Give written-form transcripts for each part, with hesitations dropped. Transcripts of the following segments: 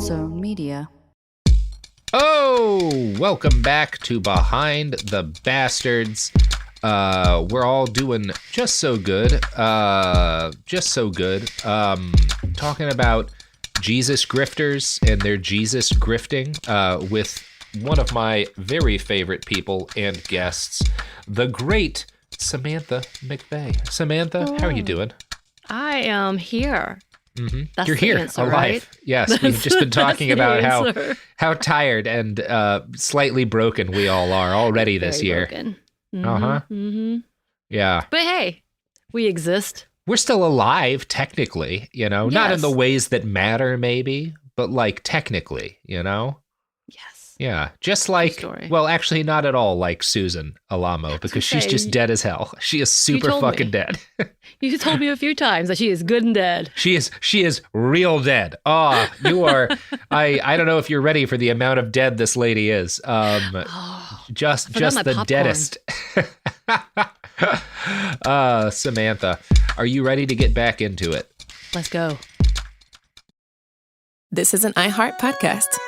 Zone Media. Oh, welcome back to Behind the Bastards. We're all doing just so good. Talking about Jesus grifters and their Jesus grifting with one of my very favorite people and guests, the great Samantha McVeigh. Samantha, how are you doing? I am here. Mm-hmm. That's You're here, answer, alive. right? Yes, we've just been talking about how tired and slightly broken we all are already this year. Broken. Yeah. But hey, we exist. We're still alive, technically, not Yes. in the ways that matter, maybe, but like technically, Yes. Yeah, just like, well, actually not at all like Susan Alamo, because she's just dead as hell. She is super fucking dead. You told me a few times that she is good and dead. She is real dead. Oh, you are, I don't know if you're ready for the amount of dead this lady is. Just the popcorn. deadest. Samantha, are you ready to get back into it? Let's go. This is an iHeart podcast.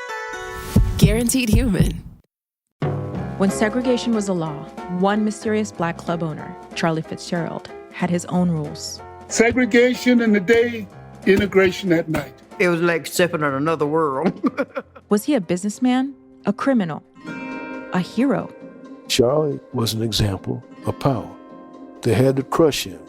Guaranteed human. When segregation was a law, one mysterious black club owner, Charlie Fitzgerald, had his own rules. Segregation in the day, integration at night. It was like stepping in another world. Was he a businessman, a criminal, a hero? Charlie was an example of power. They had to crush him.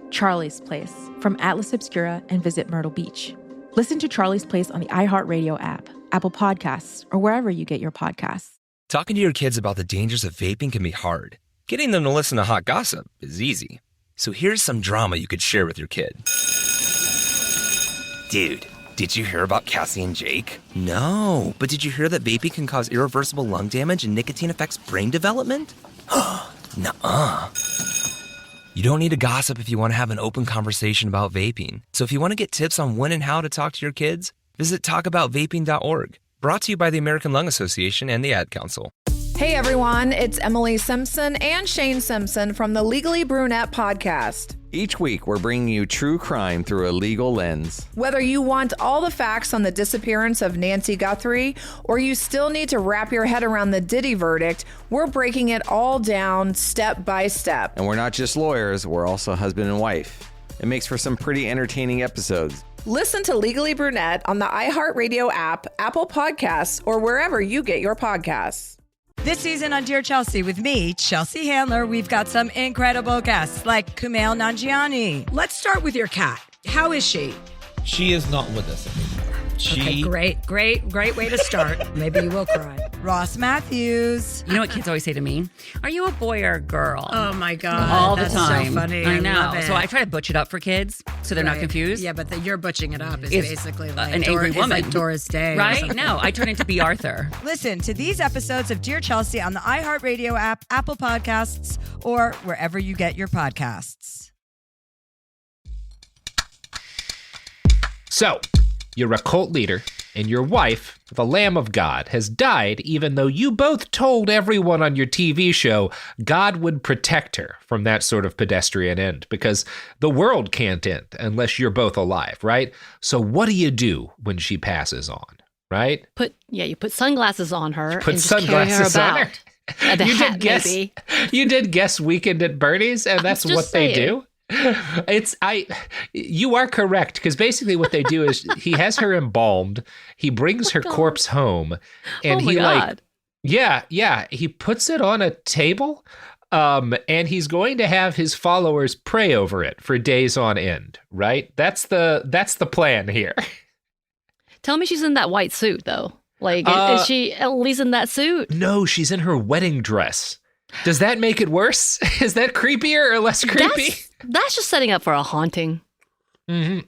Charlie's Place, from Atlas Obscura and Visit Myrtle Beach. Listen to Charlie's Place on the iHeartRadio app, Apple Podcasts, or wherever you get your podcasts. Talking to your kids about the dangers of vaping can be hard. Getting them to listen to hot gossip is easy. So here's some drama you could share with your kid. Dude, did you hear about Cassie and Jake? No, but did you hear that vaping can cause irreversible lung damage and nicotine affects brain development? Nuh-uh. You don't need to gossip if you want to have an open conversation about vaping. So if you want to get tips on when and how to talk to your kids, visit talkaboutvaping.org. Brought to you by the American Lung Association and the Ad Council. Hey everyone, it's Emily Simpson and Shane Simpson from the Legally Brunette podcast. Each week, we're bringing you true crime through a legal lens. Whether you want all the facts on the disappearance of Nancy Guthrie, or you still need to wrap your head around the Diddy verdict, we're breaking it all down step by step. And we're not just lawyers, we're also husband and wife. It makes for some pretty entertaining episodes. Listen to Legally Brunette on the iHeartRadio app, Apple Podcasts, or wherever you get your podcasts. This season on Dear Chelsea with me, Chelsea Handler, we've got some incredible guests like Kumail Nanjiani. Let's start with your cat. How is she? She is not with us anymore. Okay, great way to start. Maybe you will cry. Ross Matthews. You know what kids always say to me? Are you a boy or a girl? Oh my God. All that's the time. So funny. I know. love it. So I try to butch it up for kids so they're not confused. Yeah, but you're butching it up is It's basically like an angry woman. It's like Doris Day. Right? No, I turn into B. Arthur. Listen to these episodes of Dear Chelsea on the iHeartRadio app, Apple Podcasts, or wherever you get your podcasts. So, you're a cult leader, and your wife, the Lamb of God, has died even though you both told everyone on your TV show God would protect her from that sort of pedestrian end, because the world can't end unless you're both alive, right? So what do you do when she passes on, right? You put sunglasses on her Put and just sunglasses carry her on about. her. You did guess Weekend at Bernie's, and that's what they do. You are correct, because basically what they do is he has her embalmed, he brings her corpse home, and he puts it on a table, and he's going to have his followers pray over it for days on end, right? That's the plan here. Tell me she's in that white suit though. Like, is she at least in that suit? No, she's in her wedding dress. Does that make it worse? Is that creepier or less creepy? That's just setting up for a haunting. Mm-hmm.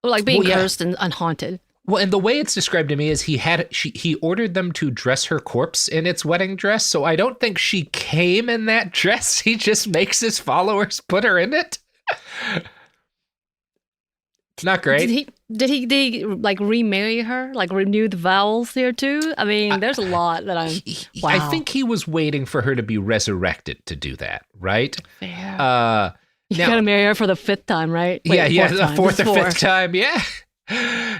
Like being cursed and unhaunted. Well, and the way it's described to me is he ordered them to dress her corpse in its wedding dress, so I don't think she came in that dress. He just makes his followers put her in it. It's not great. Did he like remarry her? Like renew the vows here too? I mean, there's a lot that wow. I think he was waiting for her to be resurrected to do that, right? Fair. You gotta marry her for the fifth time, right? Wait, the fourth or fifth time, yeah.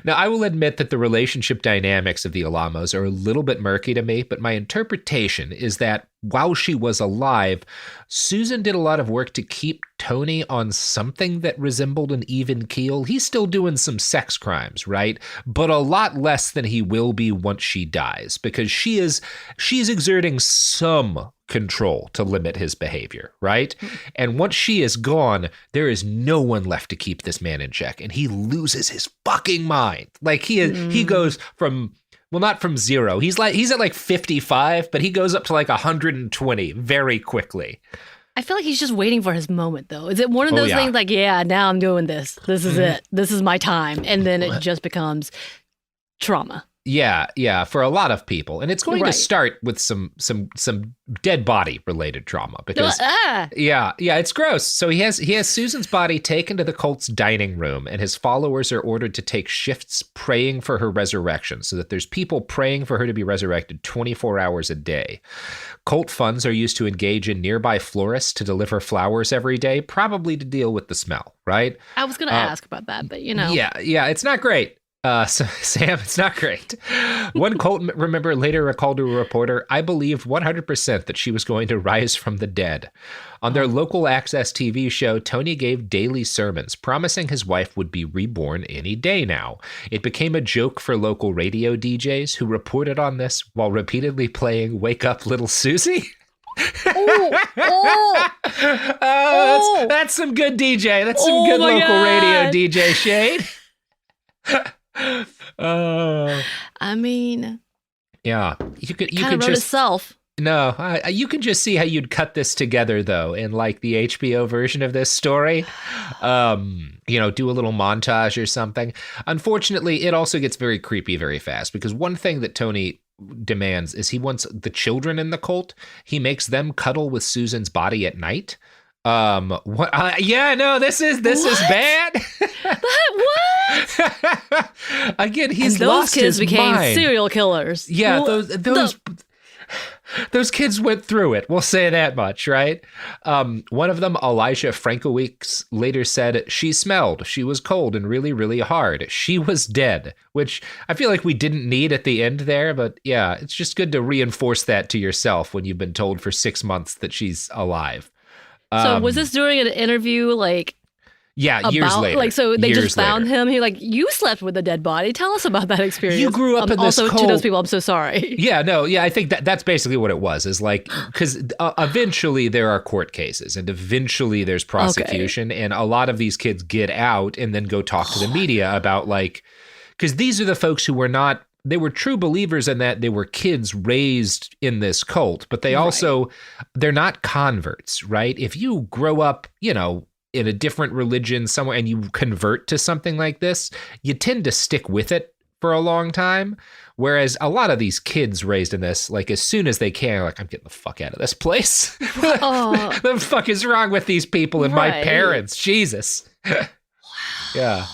Now, I will admit that the relationship dynamics of the Alamos are a little bit murky to me, but my interpretation is that while she was alive, Susan did a lot of work to keep Tony on something that resembled an even keel. He's still doing some sex crimes, right? But a lot less than he will be once she dies, because she's exerting some control to limit his behavior, right? And once she is gone, there is no one left to keep this man in check, and he loses his fucking mind. Like he goes from, well, not from zero. He's at like 55, but he goes up to like 120 very quickly. I feel like he's just waiting for his moment, though. Is it one of those things like, yeah, now I'm doing this. This is it. This is my time. And then it just becomes trauma. Yeah, for a lot of people. And it's going to start with some dead body related trauma because yeah, it's gross. So he has Susan's body taken to the cult's dining room, and his followers are ordered to take shifts praying for her resurrection, so that there's people praying for her to be resurrected 24 hours a day. Cult funds are used to engage in nearby florists to deliver flowers every day, probably to deal with the smell, right? I was going to ask about that, but you know. Yeah, it's not great. So, Sam, it's not great. One cult member later recalled to a reporter, "I believed 100% that she was going to rise from the dead." On their local access TV show, Tony gave daily sermons, promising his wife would be reborn any day now. It became a joke for local radio DJs who reported on this while repeatedly playing "Wake Up Little Susie." That's some good DJ. That's some good local radio DJ shade. I mean, yeah, you could wrote just itself. No, you can just see how you'd cut this together though in like the HBO version of this story. Do a little montage or something. Unfortunately, it also gets very creepy very fast, because one thing that Tony demands is he wants the children in the cult. He makes them cuddle with Susan's body at night. This is bad. What? Again, he's and those lost kids his became mind. serial killers. Yeah, those kids went through it. We'll say that much, right? One of them, Elijah Frankowicz, later said, "She smelled. She was cold and really, really hard. She was dead," which I feel like we didn't need at the end there. But yeah, it's just good to reinforce that to yourself when you've been told for 6 months that she's alive. So was this during an interview, like? Yeah, years later. Like, so they years just found later. him. He like, you slept with a dead body. Tell us about that experience. You grew up in this also cult. to those people, I'm so sorry. Yeah, I think that's basically what it was. Is like, because eventually there are court cases, and eventually there's prosecution, and a lot of these kids get out and then go talk to the media about like, because these are the folks who were not. They were true believers in that they were kids raised in this cult, but they also, they're not converts, right? If you grow up, in a different religion somewhere and you convert to something like this, you tend to stick with it for a long time. Whereas a lot of these kids raised in this, like as soon as they can, like, I'm getting the fuck out of this place. The fuck is wrong with these people and my parents? Jesus. Yeah.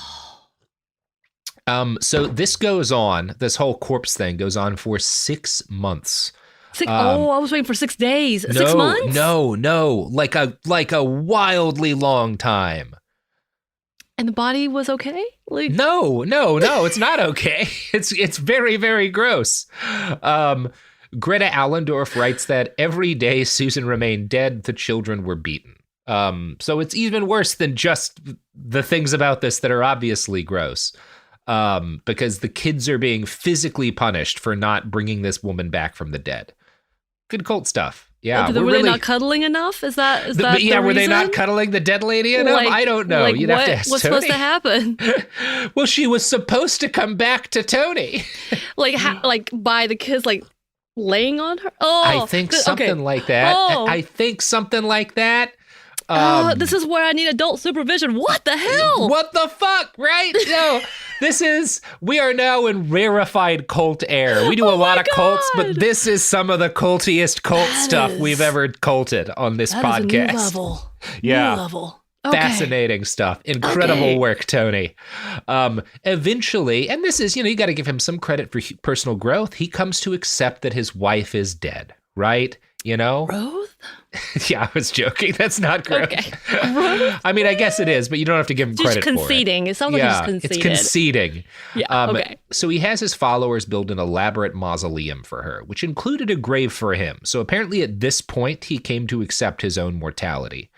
So this goes on, this whole corpse thing goes on for 6 months. I was waiting for 6 days. 6 months? No. Like a wildly long time. And the body was okay? Like... No, it's not okay. It's very, very gross. Greta Allendorf writes that every day Susan remained dead, the children were beaten. So it's even worse than just the things about this that are obviously gross. Because the kids are being physically punished for not bringing this woman back from the dead. Good cult stuff. Yeah. Were they not cuddling enough? Is that the were they reason? not cuddling the dead lady enough? I don't know. You'd have to ask what's Tony. supposed to happen? Well, she was supposed to come back to Tony. like by the kids laying on her? Oh, I think something like that. Oh. I think something like that. This is where I need adult supervision. What the hell? What the fuck, right? No, we are now in rarefied cult air. We do a lot of cults, but this is some of the cultiest cult stuff we've ever culted on this podcast. Is a new level. Yeah. New level. Okay. Fascinating stuff. Incredible work, Tony. Eventually, and this is, you got to give him some credit for personal growth. He comes to accept that his wife is dead, right? you know? Growth? Yeah, I was joking. That's not growth. Okay. I mean, I guess it is, but you don't have to give him credit for it. Just conceding. It sounds like he's conceded. It's conceding. Yeah, okay. So he has his followers build an elaborate mausoleum for her, which included a grave for him. So apparently at this point, he came to accept his own mortality.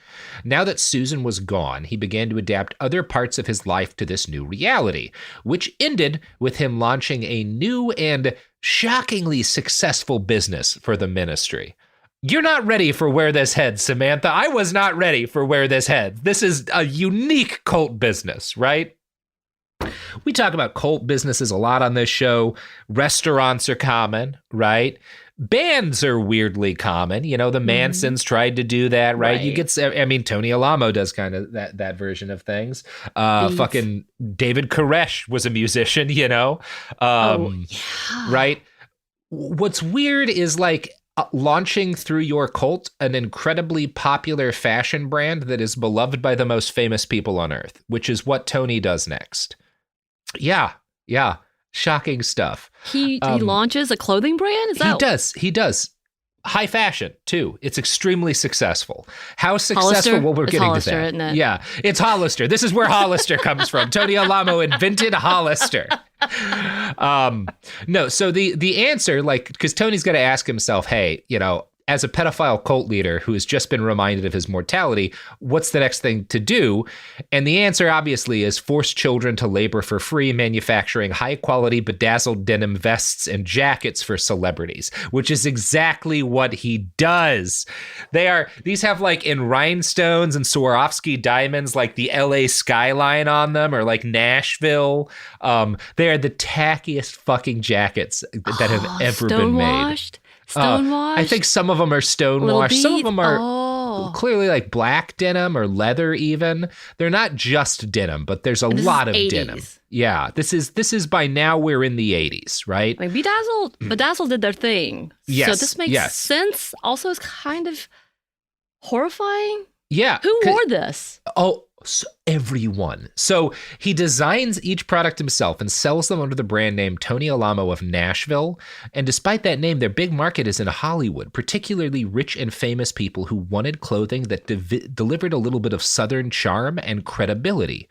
Now that Susan was gone, he began to adapt other parts of his life to this new reality, which ended with him launching a new and shockingly successful business for the ministry. You're not ready for where this heads, Samantha. I was not ready for where this heads. This is a unique cult business, right? We talk about cult businesses a lot on this show. Restaurants are common, right? Bands are weirdly common. You know, the Mansons tried to do that, right? You get, I mean, Tony Alamo does kind of that version of things. Fucking David Koresh was a musician, you know? Right? What's weird is like, launching through your cult an incredibly popular fashion brand that is beloved by the most famous people on earth, which is what Tony does next. Yeah. Shocking stuff. He launches a clothing brand? He does. High fashion, too. It's extremely successul. How successful? Hollister? Well, we're It's getting Hollister, to that. isn't it? Yeah, it's Hollister. This is where Hollister comes from. Tony Alamo invented Hollister. No, so the answer, like, because Tony's got to ask himself, hey, you know, as a pedophile cult leader who has just been reminded of his mortality, what's the next thing to do? And the answer, obviously, is force children to labor for free, manufacturing high-quality bedazzled denim vests and jackets for celebrities, which is exactly what he does. These have, like, in rhinestones and Swarovski diamonds, like the LA skyline on them, or like Nashville. They are the tackiest fucking jackets that have ever been made. Stonewashed? I think some of them are stonewashed. Some of them are clearly like black denim or leather even. They're not just denim, but there's a lot of 80s. denim. Yeah, this is by now we're in the 80s, right? Like Bedazzled did their thing. Yes, So this makes sense. Also, it's kind of horrifying. Yeah. Who wore this? So everyone. So he designs each product himself and sells them under the brand name Tony Alamo of Nashville. And despite that name, their big market is in Hollywood, particularly rich and famous people who wanted clothing that delivered a little bit of Southern charm and credibility.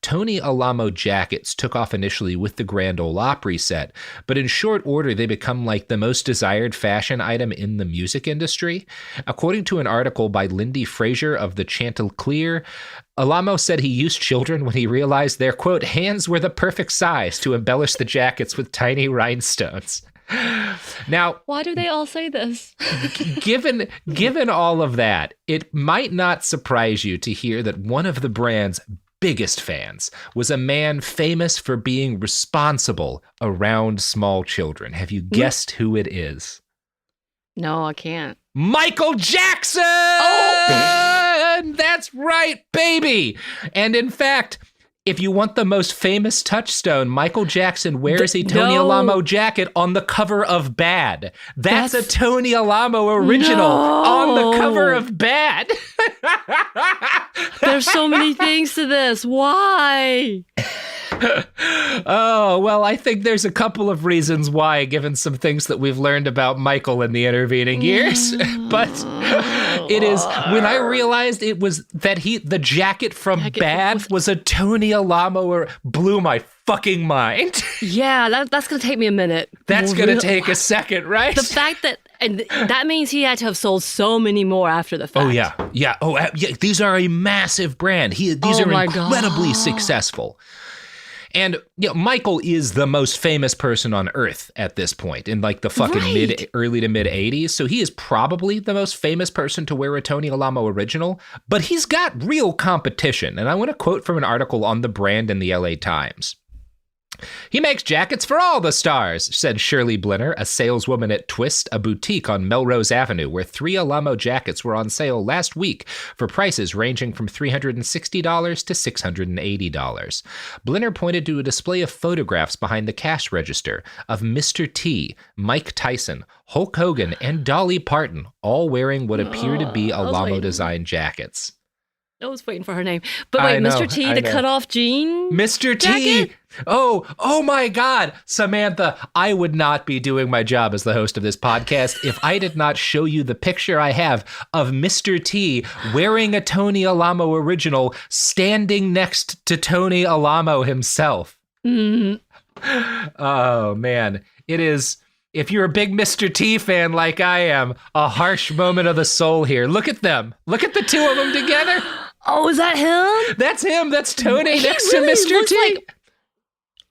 Tony Alamo jackets took off initially with the Grand Ole Opry set, but in short order, they become like the most desired fashion item in the music industry. According to an article by Lindy Fraser of the Chanticleer, Alamo said he used children when he realized their, quote, hands were the perfect size to embellish the jackets with tiny rhinestones. Now, why do they all say this? given all of that, it might not surprise you to hear that one of the brand's biggest fans was a man famous for being responsible around small children. Have you guessed who it is? No, I can't. Michael Jackson! That's right, baby! And in fact, if you want the most famous touchstone, Michael Jackson wears a Tony Alamo jacket on the cover of Bad. That's a Tony Alamo original on the cover of Bad. There's so many things to this. Why? Oh, well, I think there's a couple of reasons why, given some things that we've learned about Michael in the intervening years. But it is, when I realized it was that the jacket from Bad was a Tony Alamo, blew my fucking mind. Yeah, that's going to take me a minute. That's going to take a second, right? The fact that, and that means he had to have sold so many more after the fact. Oh, yeah. Yeah. Oh, yeah. These are a massive brand. These are incredibly successful. And you know, Michael is the most famous person on earth at this point in like the fucking early to mid 80s. So he is probably the most famous person to wear a Tony Alamo original, but he's got real competition. And I want to quote from an article on the brand in the LA Times. He makes jackets for all the stars, said Shirley Blenner, a saleswoman at Twist, a boutique on Melrose Avenue, where 3 Alamo jackets were on sale last week for prices ranging from $360 to $680. Blenner pointed to a display of photographs behind the cash register of Mr. T, Mike Tyson, Hulk Hogan, and Dolly Parton, all wearing what appear to be Alamo-designed jackets. I was waiting for her name. But wait, Mr. T, the cutoff jean Mr. jacket? T. Oh my God. Samantha, I would not be doing my job as the host of this podcast if I did not show you the picture I have of Mr. T wearing a Tony Alamo original standing next to Tony Alamo himself. Mm. Oh, man. It is, if you're a big Mr. T fan like I am, a harsh moment of the soul here. Look at them. Look at the two of them together. Oh, is that him? That's him. That's Tony next to really Mr. T. Like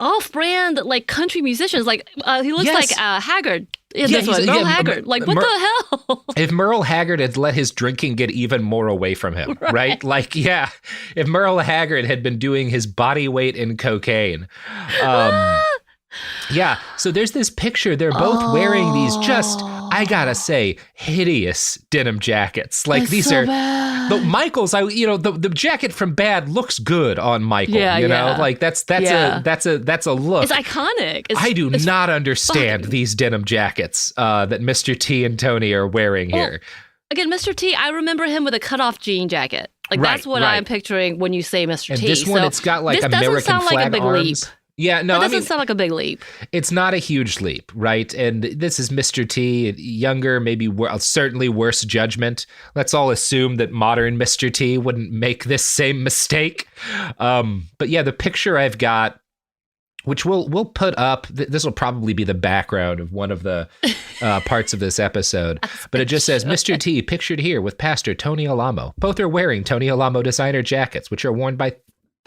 off-brand, like country musicians. Like he looks like Haggard. Yeah, this one, Merle Haggard. Like, what the hell? If Merle Haggard had let his drinking get even more away from him, right? Like, yeah, if Merle Haggard had been doing his body weight in cocaine. Yeah, so there's this picture. They're both wearing these just, I gotta say, hideous denim jackets. Like That's these so are bad. the Michael's. The jacket from Bad looks good on Michael. You know, like that's a look. It's iconic. I do not understand these denim jackets that Mr. T and Tony are wearing here. Again, Mr. T, I remember him with a cutoff jean jacket. Like that's what I'm picturing when you say Mr. And T. this one, it's got like American flag arms. Leap. Yeah, no, that doesn't sound like a big leap. It's not a huge leap, right? And this is Mr. T, younger, maybe certainly worse judgment. Let's all assume that modern Mr. T wouldn't make this same mistake. But yeah, the picture I've got, which we'll put up, this will probably be the background of one of the parts of this episode. But it just says, Mr. T pictured here with Pastor Tony Alamo. Both are wearing Tony Alamo designer jackets, which are worn by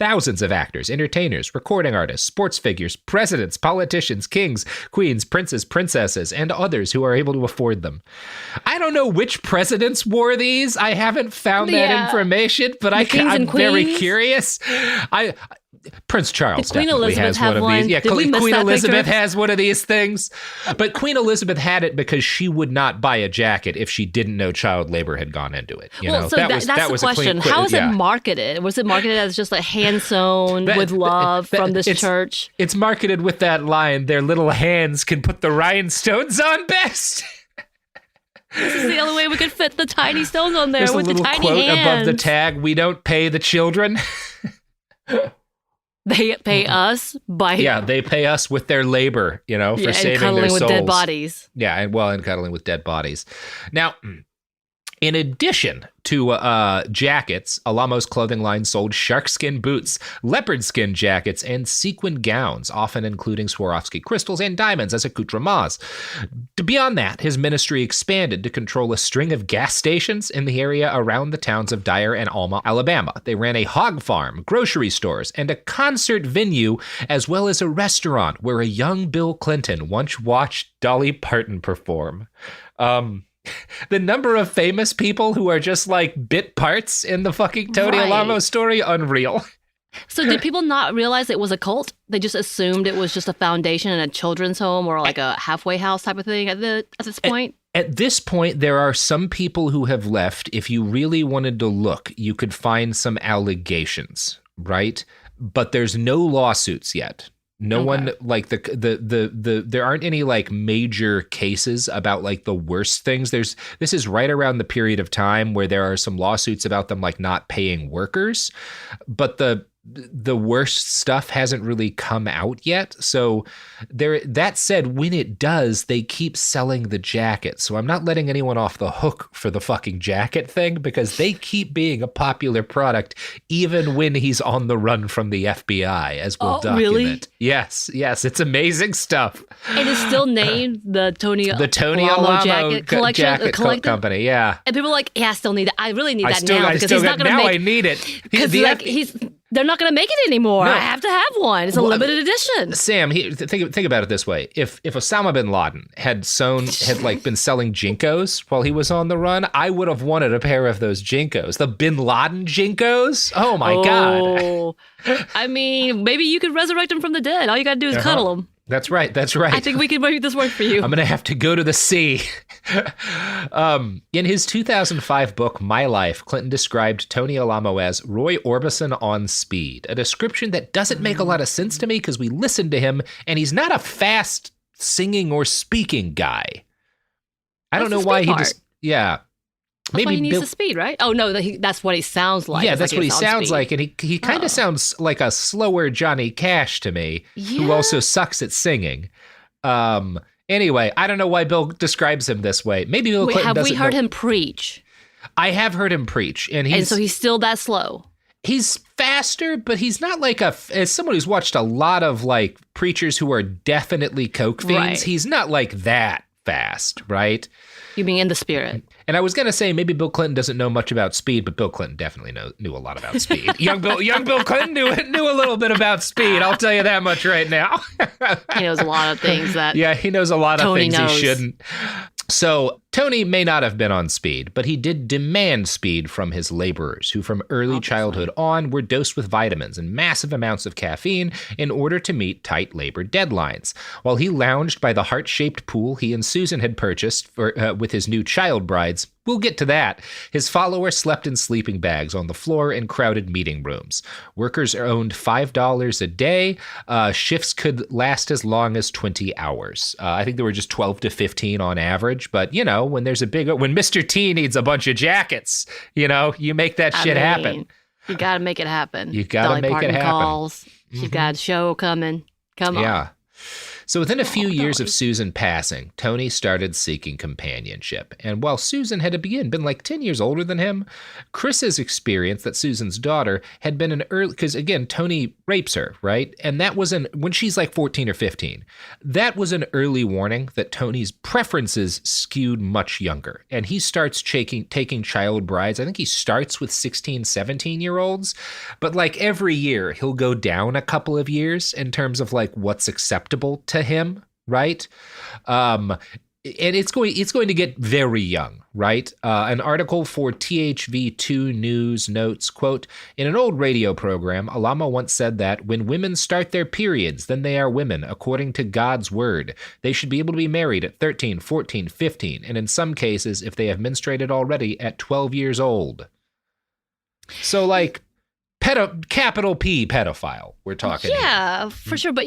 thousands of actors, entertainers, recording artists, sports figures, presidents, politicians, kings, queens, princes, princesses, and others who are able to afford them. I don't know which presidents wore these. I haven't found that information, but I'm very curious. Prince Charles definitely has one of these. Yeah, Queen Elizabeth has one of these things. But Queen Elizabeth had it because she would not buy a jacket if she didn't know child labor had gone into it. So that's the question. How is it marketed? Was it marketed as just like hand sewn with love from this church? It's marketed with that line, their little hands can put the rhinestones on best. This is the only way we could fit the tiny stones on there. There's with a little the tiny quote hands above the tag, we don't pay the children. They pay us by... Yeah, they pay us with their labor, for saving their souls. And cuddling with dead bodies. Yeah, and cuddling with dead bodies. Now, in addition to jackets, Alamo's clothing line sold sharkskin boots, leopard skin jackets, and sequin gowns, often including Swarovski crystals and diamonds as accoutrements. Beyond that, his ministry expanded to control a string of gas stations in the area around the towns of Dyer and Alma, Alabama. They ran a hog farm, grocery stores, and a concert venue, as well as a restaurant where a young Bill Clinton once watched Dolly Parton perform. The number of famous people who are just like bit parts in the fucking Tony Alamo story, unreal. So did people not realize it was a cult? They just assumed it was just a foundation in a children's home or like a halfway house type of thing at this point? At this point, there are some people who have left. If you really wanted to look, you could find some allegations, right? But there's no lawsuits yet. No one like there aren't any like major cases about like the worst things. This is right around the period of time where there are some lawsuits about them like not paying workers, but the worst stuff hasn't really come out yet. So that said, when it does, they keep selling the jacket. So I'm not letting anyone off the hook for the fucking jacket thing because they keep being a popular product even when he's on the run from the FBI, as we'll document. Really? Yes, it's amazing stuff. And it's still named the Tony Alamo jacket collection, jacket company. Yeah. And people are like, yeah, I still need that. I really need that now because he's not going to make. Now I need it. Because they're not going to make it anymore. No. I have to have one. It's a limited edition. Sam, think about it this way: if Osama bin Laden had been selling Jinkos while he was on the run, I would have wanted a pair of those Jinkos, the Bin Laden Jinkos. Oh my god! I mean, maybe you could resurrect him from the dead. All you got to do is cuddle him. That's right. I think we can make this work for you. I'm going to have to go to the sea. In his 2005 book, My Life, Clinton described Tony Alamo as Roy Orbison on speed, a description that doesn't make a lot of sense to me because we listened to him and he's not a fast singing or speaking guy. I don't know why he just... Yeah. That's why he needs the speed, right? Oh, no, that's what he sounds like. Yeah, that's what he sounds like. And he kind of sounds like a slower Johnny Cash to me, who also sucks at singing. Anyway, I don't know why Bill describes him this way. Maybe Bill Clinton doesn't have we heard him preach? I have heard him preach. And so he's still that slow. He's faster, but he's not like as someone who's watched a lot of like preachers who are definitely coke fiends, right. He's not like that fast, right? You mean in the spirit. And I was going to say maybe Bill Clinton doesn't know much about speed, but Bill Clinton definitely knew a lot about speed. young Bill Clinton knew a little bit about speed. I'll tell you that much right now. He knows a lot of things that he knows a lot of things knows. He shouldn't. So Tony may not have been on speed, but he did demand speed from his laborers, who from early childhood on were dosed with vitamins and massive amounts of caffeine in order to meet tight labor deadlines. While he lounged by the heart-shaped pool he and Susan had purchased with his new child brides, we'll get to that, his followers slept in sleeping bags on the floor in crowded meeting rooms. Workers earned $5 a day. Shifts could last as long as 20 hours. I think there were just 12 to 15 on average, but when Mr. T needs a bunch of jackets, you make that shit happen. You got to make it happen. You got to make Parton it happen. Calls. She's got a show coming. Come on. Yeah. So within a few years of Susan passing, Tony started seeking companionship. And while Susan had been like 10 years older than him, Chris's experience, that Susan's daughter, had been an early, because again, Tony rapes her, right? And that was when she's like 14 or 15. That was an early warning that Tony's preferences skewed much younger. And he starts taking child brides. I think he starts with 16, 17-year-olds. But like every year, he'll go down a couple of years in terms of like what's acceptable to him, right? And it's going to get very young, right? An article for THV2 News notes, quote, in an old radio program, Alamo once said that when women start their periods, then they are women, according to God's word. They should be able to be married at 13, 14, 15, and in some cases, if they have menstruated already, at 12 years old. So like, capital P pedophile, we're talking Yeah, for sure. But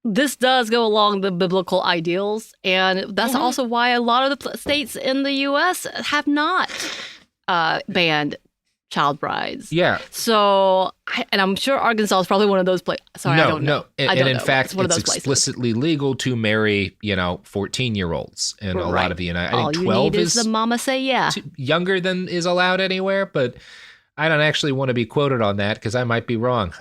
this does go along the biblical ideals, and that's also why a lot of the states in the U.S. have not banned child brides. Yeah. So, and I'm sure Arkansas is probably one of those places. Sorry, I don't know. And in fact, it's explicitly legal to marry, 14-year-olds in a lot of the United States. I think 12 is the mama say yeah. Younger than is allowed anywhere, but I don't actually want to be quoted on that because I might be wrong.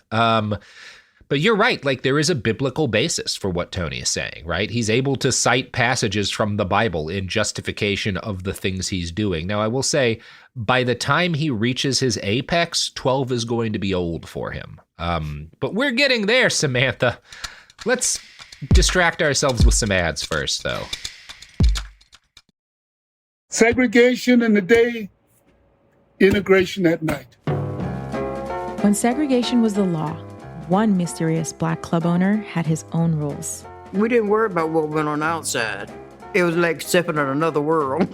But you're right. Like, there is a biblical basis for what Tony is saying, right? He's able to cite passages from the Bible in justification of the things he's doing. Now, I will say, by the time he reaches his apex, 12 is going to be old for him. But we're getting there, Samantha. Let's distract ourselves with some ads first, though. Segregation in the day, integration at night. When segregation was the law, one mysterious black club owner had his own rules. We didn't worry about what went on outside. It was like stepping in another world.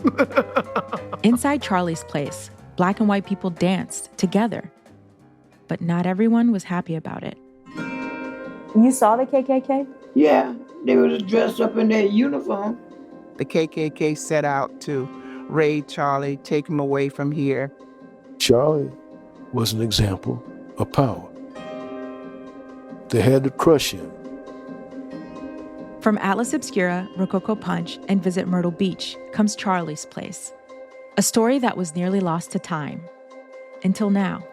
Inside Charlie's place, black and white people danced together. But not everyone was happy about it. You saw the KKK? Yeah, they was dressed up in their uniform. The KKK set out to raid Charlie, take him away from here. Charlie was an example of power. They had to crush him. From Atlas Obscura, Rococo Punch, and Visit Myrtle Beach comes Charlie's Place, a story that was nearly lost to time. Until now.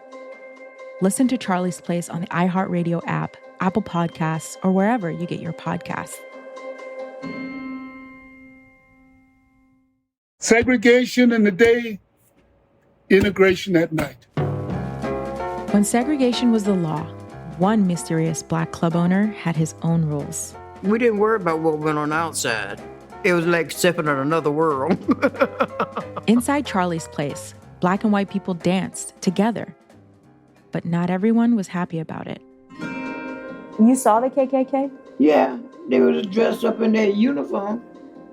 Listen to Charlie's Place on the iHeartRadio app, Apple Podcasts, or wherever you get your podcasts. Segregation in the day, integration at night. When segregation was the law, one mysterious black club owner had his own rules. We didn't worry about what went on outside. It was like stepping in another world. Inside Charlie's Place, black and white people danced together. But not everyone was happy about it. You saw the KKK? Yeah, they was dressed up in their uniform.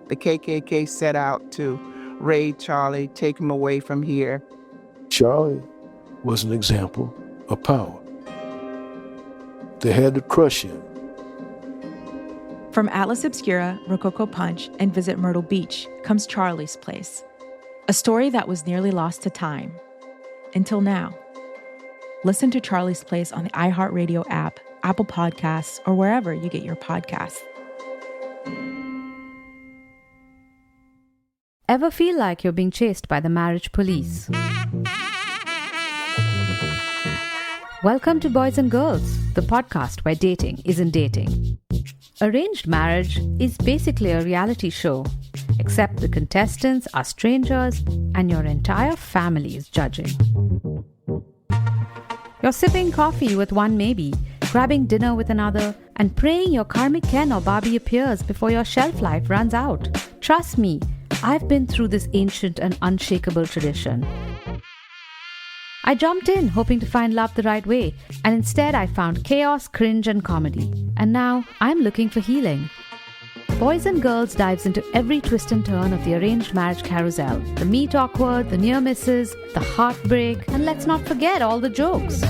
The KKK set out to raid Charlie, take him away from here. Charlie was an example of power. They had to crush him. From Atlas Obscura, Rococo Punch, and Visit Myrtle Beach comes Charlie's Place, A story that was nearly lost to time. Until now. Listen to Charlie's Place on the iHeartRadio app, Apple Podcasts, or wherever you get your podcasts. Ever feel like you're being chased by the marriage police? Welcome to Boys and Girls, the podcast where dating isn't dating. Arranged marriage is basically a reality show, except the contestants are strangers and your entire family is judging. You're sipping coffee with one maybe, grabbing dinner with another, and praying your karmic Ken or Barbie appears before your shelf life runs out. Trust me, I've been through this ancient and unshakable tradition. I jumped in hoping to find love the right way, and instead I found chaos, cringe, and comedy. And now I'm looking for healing. Boys and Girls dives into every twist and turn of the arranged marriage carousel. The meet awkward, the near misses, the heartbreak, and let's not forget all the jokes.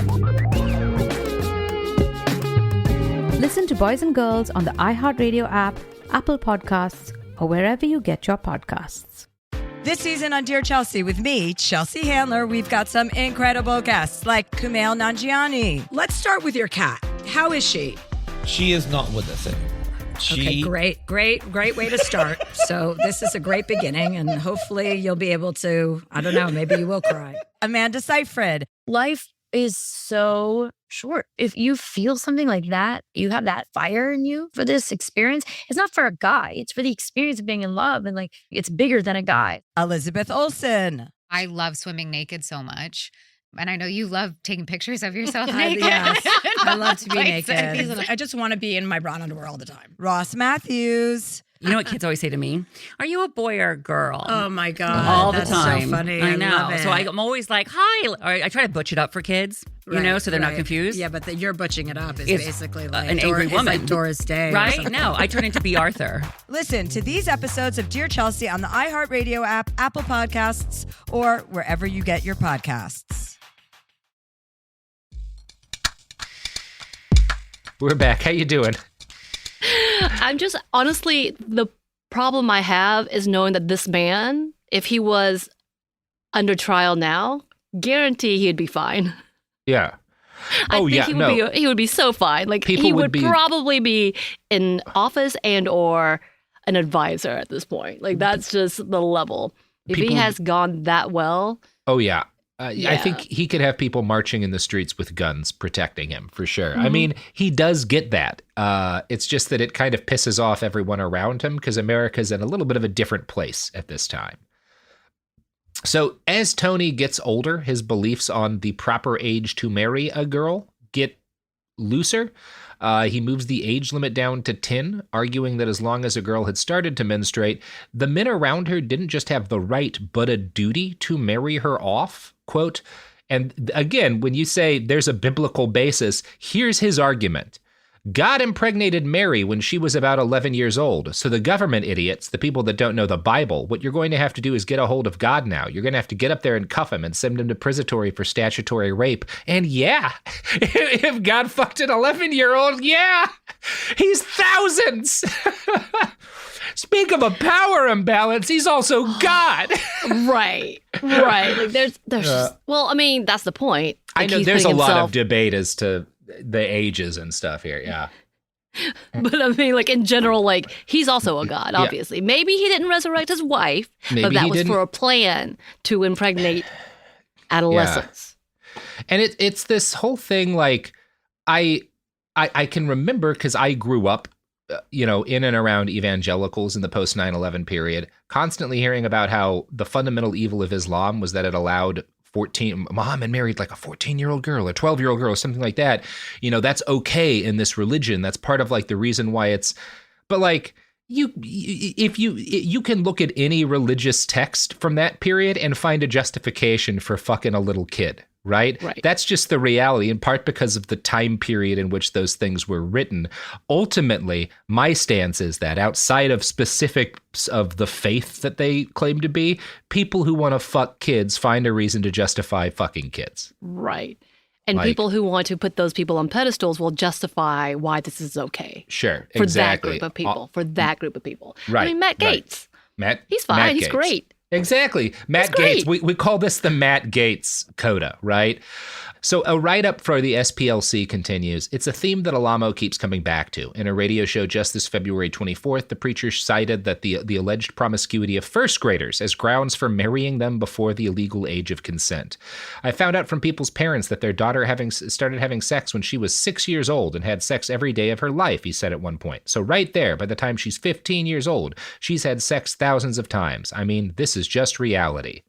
Listen to Boys and Girls on the iHeartRadio app, Apple Podcasts, or wherever you get your podcasts. This season on Dear Chelsea with me, Chelsea Handler, we've got some incredible guests like Kumail Nanjiani. Let's start with your cat. How is she? She is not with us anymore. Okay, great way to start. So this is a great beginning, and hopefully you'll be able to, I don't know, maybe you will cry. Amanda Seyfried. Life is so short. If you feel something like that, you have that fire in you for this experience. It's not for a guy. It's for the experience of being in love. And like, it's bigger than a guy. Elizabeth Olsen. I love swimming naked so much. And I know you love taking pictures of yourself naked. Yes, I love to be naked. I just want to be in my bra and underwear all the time. Ross Matthews. You know what kids always say to me? Are you a boy or a girl? Oh my God. All the That's time. so funny. I know. love it. So I'm always like, hi. Or I try to butch it up for kids, so they're not confused. Yeah, but you're butching it up is It's basically like an angry woman. It's like Doris Day. or Right? something. No, I turn into B. Arthur. Listen to these episodes of Dear Chelsea on the iHeartRadio app, Apple Podcasts, or wherever you get your podcasts. We're back. How you doing? I'm just, honestly, the problem I have is knowing that this man, if he was under trial now, guarantee he'd be fine. Yeah. I think he would be so fine. Like People he would would be- probably be in office and or an advisor at this point. Like that's just the level. If he People- has gone that well, Oh, yeah. I Yeah. think he could have people marching in the streets with guns protecting him for sure. I Mhm. mean, he does get that. It's just that it kind of pisses off everyone around him because America's in a little bit of a different place at this time. So as Tony gets older, his beliefs on the proper age to marry a girl get looser. He moves the age limit down to 10, arguing that as long as a girl had started to menstruate, the men around her didn't just have the right, but a duty to marry her off, quote. And again, when you say there's a biblical basis, here's his argument. God impregnated Mary when she was about 11 years old. So the government idiots, the people that don't know the Bible, what you're going to have to do is get a hold of God now. You're going to have to get up there and cuff him and send him to prisonatory for statutory rape. And yeah, if God fucked an 11-year-old, yeah, he's thousands. Speak of a power imbalance, he's also God. right. Like there's just, well, I mean, that's the point. I Like, know he's there's a putting lot of himself- debate as to the ages and stuff here. Yeah. But I mean, like in general, like he's also a god, Yeah. obviously. Maybe he didn't resurrect his wife, Maybe but that he was didn't. for a plan to impregnate adolescents. And it's this whole thing. Like I can remember because I grew up, in and around evangelicals in the post 9/11 period, constantly hearing about how the fundamental evil of Islam was that it allowed Muhammad married like a 14-year-old girl or 12-year-old girl or something like that. That's okay in this religion. That's part of like the reason why it's, but like you can look at any religious text from that period and find a justification for fucking a little kid. Right? That's just the reality, in part because of the time period in which those things were written. Ultimately, my stance is that outside of specifics of the faith that they claim to be, people who want to fuck kids find a reason to justify fucking kids. Right. And Like- people who want to put those people on pedestals will justify why this is okay. Sure, For exactly. that group of people. For that group of people. Right, I mean, Matt right. Gaetz. Matt, He's fine. Matt He's Gaetz. great. Exactly. Matt Gaetz. We call this the Matt Gaetz coda, right? So a write-up for the SPLC continues. It's a theme that Alamo keeps coming back to. In a radio show just this February 24th, the preacher cited that the alleged promiscuity of first graders as grounds for marrying them before the legal age of consent. I found out from people's parents that their daughter started having sex when she was 6 years old and had sex every day of her life, he said at one point. So right there, by the time she's 15 years old, she's had sex thousands of times. I mean, this is just reality.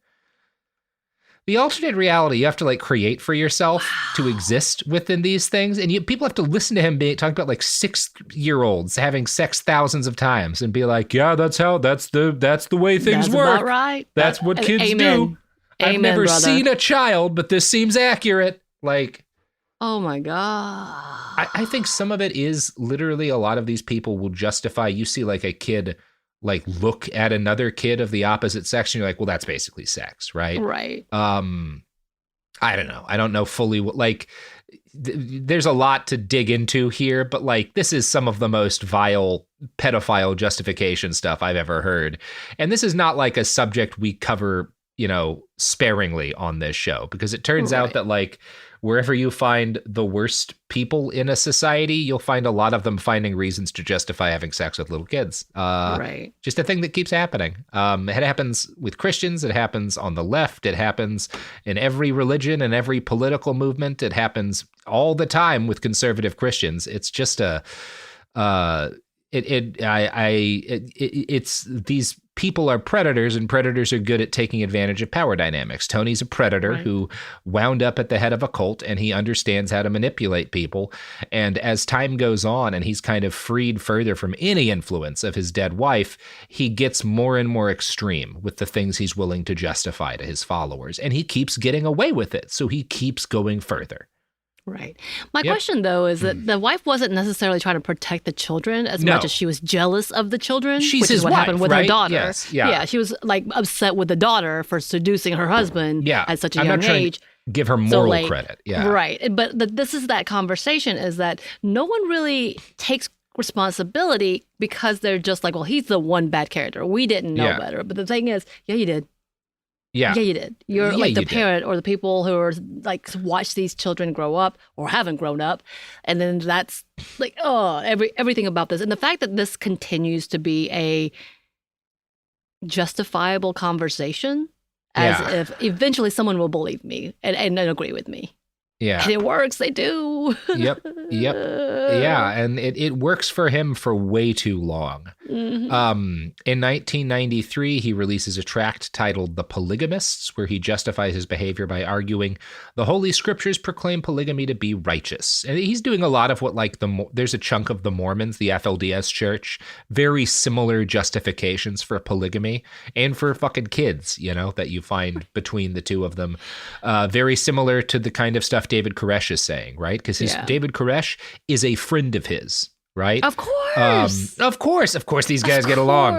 The alternate reality you have to create for yourself to exist within these things. And people have to listen to him talking about 6-year-olds having sex thousands of times and be like, yeah, that's the way things work. That's about right. That's what kids do. I've never seen a child, but this seems accurate. Oh my God. I think some of it is literally a lot of these people will justify, you see a kid look at another kid of the opposite sex and you're like, well, that's basically sex, right? Right. I don't know. I don't know fully what, there's a lot to dig into here, but this is some of the most vile pedophile justification stuff I've ever heard. And this is not a subject we cover, sparingly on this show, because it turns out that wherever you find the worst people in a society, you'll find a lot of them finding reasons to justify having sex with little kids. Right. Just a thing that keeps happening. It happens with Christians. It happens on the left. It happens in every religion and every political movement. It happens all the time with conservative Christians. It's just it's these people are predators, and predators are good at taking advantage of power dynamics. Tony's a predator who wound up at the head of a cult, and he understands how to manipulate people. And as time goes on and he's kind of freed further from any influence of his dead wife, he gets more and more extreme with the things he's willing to justify to his followers. And he keeps getting away with it, so he keeps going further. Right. My question, though, is that the wife wasn't necessarily trying to protect the children as much as she was jealous of the children, She's which his is what wife, happened with right? her daughter. Yes. Yeah. She was upset with the daughter for seducing her husband at such a I'm young not trying age. to give her moral credit. Yeah. Right. But this is that conversation is that no one really takes responsibility because they're just well, he's the one bad character. We didn't know better. But the thing is, yeah, you did. Yeah, you did. You're the parent or the people who are watch these children grow up or haven't grown up, and then that's everything about this, and the fact that this continues to be a justifiable conversation, as if eventually someone will believe me and agree with me. Yeah, and it works. They do. Yep. Yeah, and it works for him for way too long. Mm-hmm. In 1993, he releases a tract titled The Polygamists, where he justifies his behavior by arguing the Holy Scriptures proclaim polygamy to be righteous. And he's doing a lot of what there's a chunk of the Mormons, the FLDS church, very similar justifications for polygamy and for fucking kids, that you find between the two of them. Very similar to the kind of stuff David Koresh is saying, right? Because David Koresh is a friend of his, right? Of course. Of course these guys get along.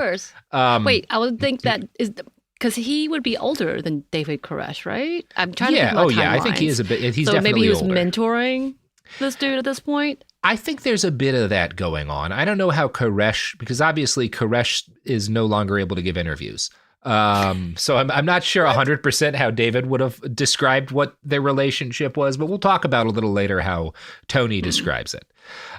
Wait, I would think that is because he would be older than David Koresh, right? I'm trying to think about timelines. I think he is a bit. He's so definitely maybe he was older. mentoring this dude at this point. I think there's a bit of that going on. I don't know how Koresh, because obviously Koresh is no longer able to give interviews. So I'm not sure 100% how David would have described what their relationship was, but we'll talk about a little later how Tony describes it.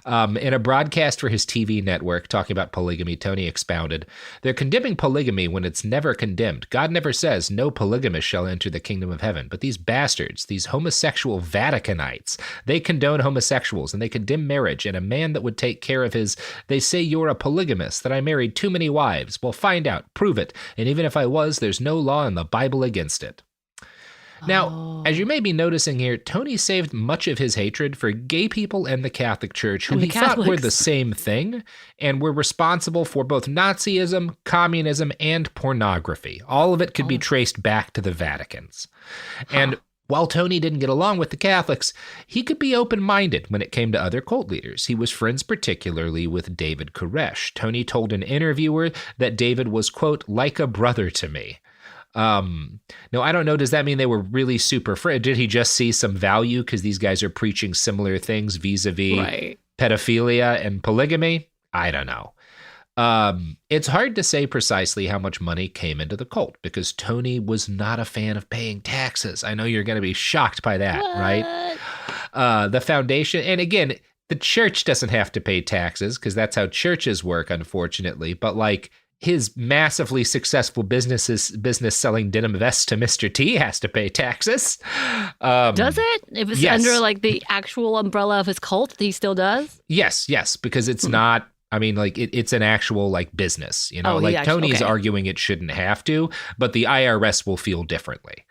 In a broadcast for his TV network talking about polygamy, Tony expounded, "They're condemning polygamy when it's never condemned. God never says no polygamist shall enter the kingdom of heaven. But these bastards, these homosexual Vaticanites, they condone homosexuals and they condemn marriage, and a man that would take care of they say you're a polygamist, that I married too many wives. Well, find out, prove it. And even if I was, there's no law in the Bible against it." Now, as you may be noticing here, Tony saved much of his hatred for gay people and the Catholic Church, who he thought were the same thing and were responsible for both Nazism, communism, and pornography. All of it could be traced back to the Vaticans. And while Tony didn't get along with the Catholics, he could be open-minded when it came to other cult leaders. He was friends particularly with David Koresh. Tony told an interviewer that David was, quote, like a brother to me. No, I don't know. Does that mean they were really super friends? Did he just see some value because these guys are preaching similar things vis-a-vis pedophilia and polygamy? I don't know. It's hard to say precisely how much money came into the cult because Tony was not a fan of paying taxes. I know you're going to be shocked by that, right? The foundation, and again, the church doesn't have to pay taxes because that's how churches work, unfortunately. But like his massively successful business selling denim vests to Mr. T has to pay taxes. Does it? If it's under like the actual umbrella of his cult, he still does? Yes, because it's not. I mean, like it's an actual like business, you know. Tony's arguing it shouldn't have to, but the IRS will feel differently.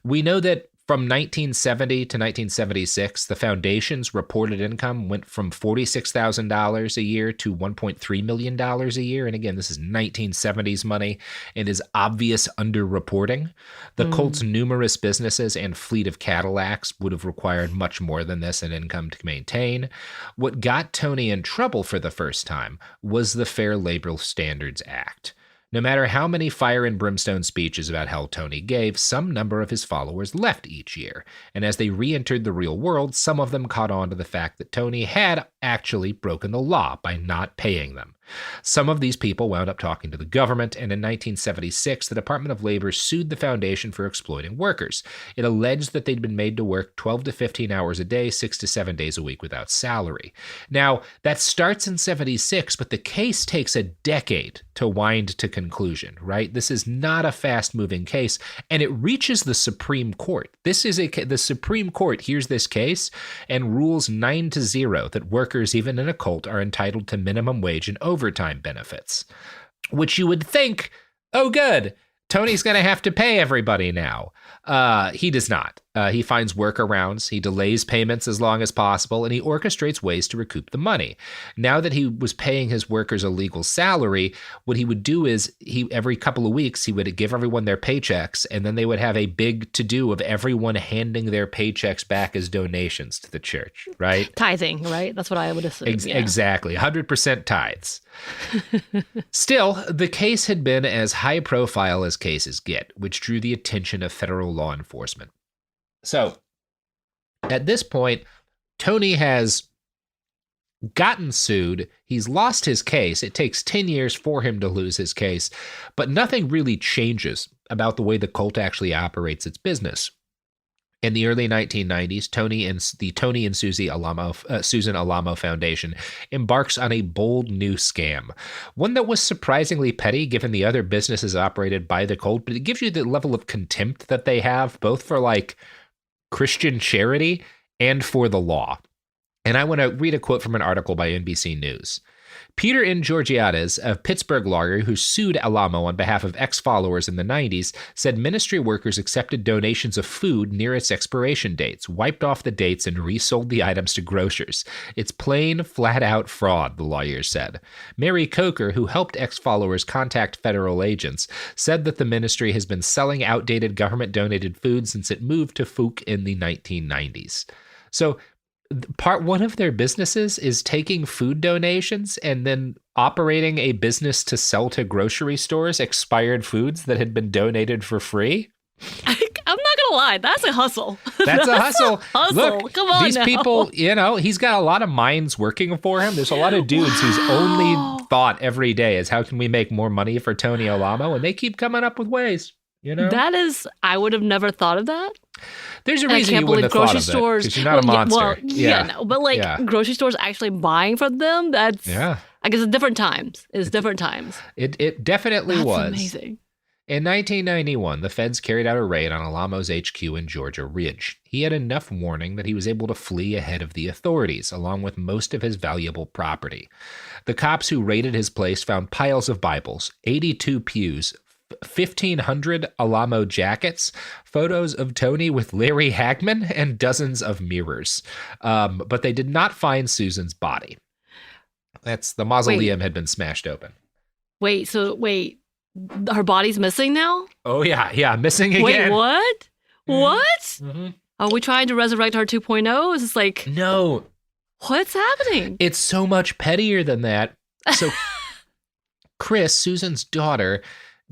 We know that from 1970 to 1976, the foundation's reported income went from $46,000 a year to $1.3 million a year. And again, this is 1970s money and is obvious underreporting. The cult's numerous businesses and fleet of Cadillacs would have required much more than this in income to maintain. What got Tony in trouble for the first time was the Fair Labor Standards Act. No matter how many fire and brimstone speeches about hell Tony gave, some number of his followers left each year, and as they re-entered the real world, some of them caught on to the fact that Tony had actually broken the law by not paying them. Some of these people wound up talking to the government, and in 1976, the Department of Labor sued the foundation for exploiting workers. It alleged that they'd been made to work 12 to 15 hours a day, 6 to 7 days a week without salary. Now, that starts in 76, but the case takes a decade to wind to conclusion, right? This is not a fast-moving case, and it reaches the Supreme Court. The Supreme Court hears this case and rules 9-0 that workers, even in a cult, are entitled to minimum wage and overtime benefits, which you would think, oh, good, Tony's going to have to pay everybody now. He does not. He finds workarounds, he delays payments as long as possible, and he orchestrates ways to recoup the money. Now that he was paying his workers a legal salary, what he would do is every couple of weeks, he would give everyone their paychecks, and then they would have a big to-do of everyone handing their paychecks back as donations to the church, right? Tithing, right? That's what I would assume. Exactly. 100% tithes. Still, the case had been as high profile as cases get, which drew the attention of federal law enforcement. So, at this point, Tony has gotten sued. He's lost his case. It takes 10 years for him to lose his case, but nothing really changes about the way the cult actually operates its business. In the early 1990s, the Tony and Susan Alamo Foundation embarks on a bold new scam, one that was surprisingly petty given the other businesses operated by the cult, but it gives you the level of contempt that they have, both for like Christian charity and for the law. And I want to read a quote from an article by NBC News. Peter N. Georgiades, a Pittsburgh lawyer who sued Alamo on behalf of ex-followers in the 90s, said ministry workers accepted donations of food near its expiration dates, wiped off the dates, and resold the items to grocers. It's plain, flat-out fraud, the lawyer said. Mary Coker, who helped ex-followers contact federal agents, said that the ministry has been selling outdated government-donated food since it moved to Fuq in the 1990s. So, part one of their businesses is taking food donations and then operating a business to sell to grocery stores expired foods that had been donated for free. I'm not gonna lie, that's a hustle. That's a hustle. Look, come on, these people, he's got a lot of minds working for him. There's a lot of dudes whose only thought every day is how can we make more money for Tony Alamo, and they keep coming up with ways. That is, I would have never thought of that. There's a reason you wouldn't have thought of it, because you're not a monster. Grocery stores actually buying from them, that's, I guess it's different times. It's different times. It definitely was. That's amazing. In 1991, the feds carried out a raid on Alamo's HQ in Georgia Ridge. He had enough warning that he was able to flee ahead of the authorities, along with most of his valuable property. The cops who raided his place found piles of Bibles, 82 pews, 1,500 Alamo jackets, photos of Tony with Larry Hagman, and dozens of mirrors. But they did not find Susan's body. The mausoleum had been smashed open. Wait, her body's missing now? Oh, yeah, missing again. Wait, what? Mm-hmm. What? Mm-hmm. Are we trying to resurrect her 2.0? Is this like... No. What's happening? It's so much pettier than that. So, Chris, Susan's daughter,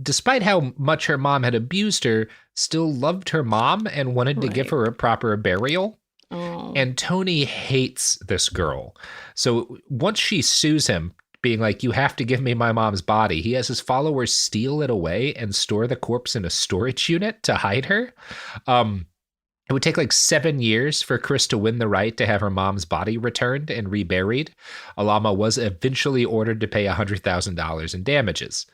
despite how much her mom had abused her, still loved her mom and wanted to give her a proper burial. Oh. And Tony hates this girl. So once she sues him, being like, you have to give me my mom's body. He has his followers steal it away and store the corpse in a storage unit to hide her. It would take like 7 years for Chris to win the right to have her mom's body returned and reburied. Alamo was eventually ordered to pay $100,000 in damages.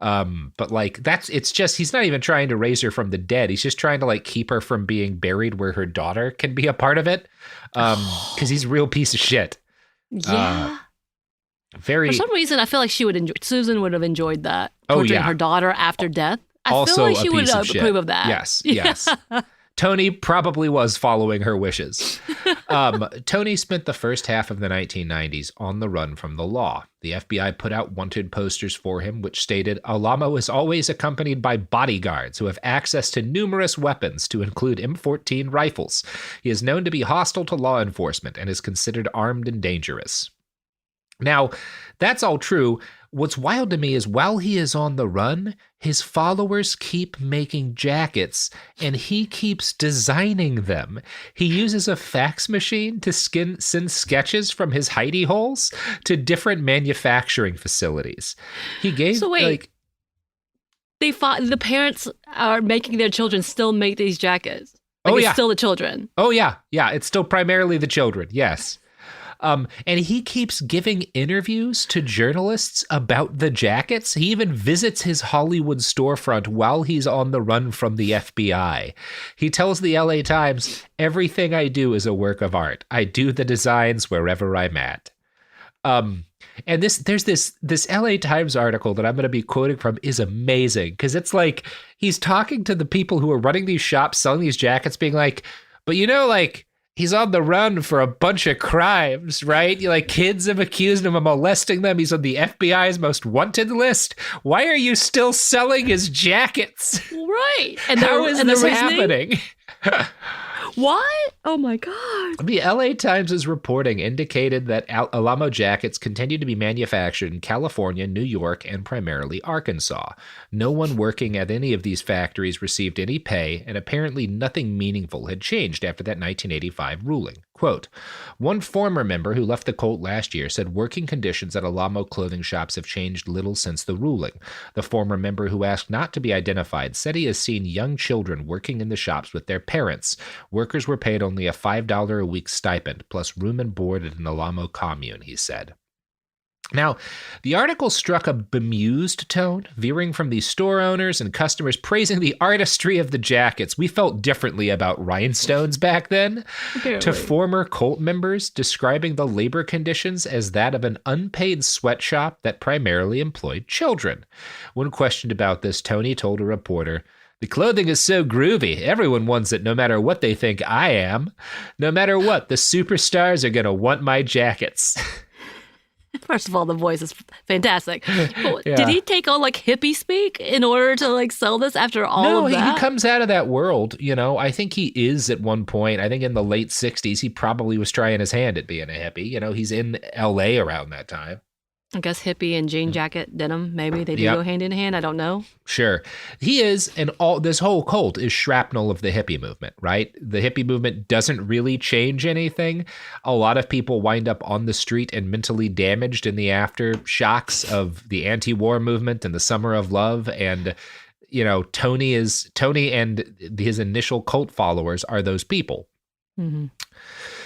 But like he's not even trying to raise her from the dead. He's just trying to like keep her from being buried where her daughter can be a part of it. Because he's a real piece of shit. Yeah. For some reason, I feel like Susan would have enjoyed that. Torturing her daughter after death. I also feel like she a would piece of shit. approve of that. Yes. Tony probably was following her wishes. Tony spent the first half of the 1990s on the run from the law. The FBI put out wanted posters for him, which stated, Alamo is always accompanied by bodyguards who have access to numerous weapons, to include M14 rifles. He is known to be hostile to law enforcement and is considered armed and dangerous. Now, that's all true. What's wild to me is while he is on the run, his followers keep making jackets and he keeps designing them. He uses a fax machine to send sketches from his hidey holes to different manufacturing facilities. He gave the parents are making their children still make these jackets. It's still the children. Oh yeah. Yeah, it's still primarily the children. Yes. And he keeps giving interviews to journalists about the jackets. He even visits his Hollywood storefront while he's on the run from the FBI. He tells the LA Times, everything I do is a work of art. I do the designs wherever I'm at. And there's this LA Times article that I'm going to be quoting from is amazing because it's like he's talking to the people who are running these shops, selling these jackets, being like, but he's on the run for a bunch of crimes, right? Kids have accused him of molesting them. He's on the FBI's most wanted list. Why are you still selling his jackets? Right. How is this happening? What? Oh my God. The LA Times' reporting indicated that Alamo jackets continue to be manufactured in California, New York, and primarily Arkansas. No one working at any of these factories received any pay, and apparently nothing meaningful had changed after that 1985 ruling. Quote, one former member who left the cult last year said working conditions at Alamo clothing shops have changed little since the ruling. The former member who asked not to be identified said he has seen young children working in the shops with their parents. Workers were paid only a $5 a week stipend, plus room and board at an Alamo commune, he said. Now, the article struck a bemused tone, veering from the store owners and customers praising the artistry of the jackets. We felt differently about rhinestones back then, to former cult members describing the labor conditions as that of an unpaid sweatshop that primarily employed children. When questioned about this, Tony told a reporter, the clothing is so groovy. Everyone wants it no matter what they think I am. No matter what, the superstars are going to want my jackets. First of all, the voice is fantastic. Did he take on hippie speak in order to sell this after all of that? No, he comes out of that world. I think he is at one point. I think in the late 60s, he probably was trying his hand at being a hippie. He's in LA around that time. I guess hippie and jean jacket denim, maybe they do go hand in hand. I don't know. Sure. He is, and this whole cult is shrapnel of the hippie movement, right? The hippie movement doesn't really change anything. A lot of people wind up on the street and mentally damaged in the aftershocks of the anti-war movement and the summer of love. And, Tony and his initial cult followers are those people. Mm-hmm.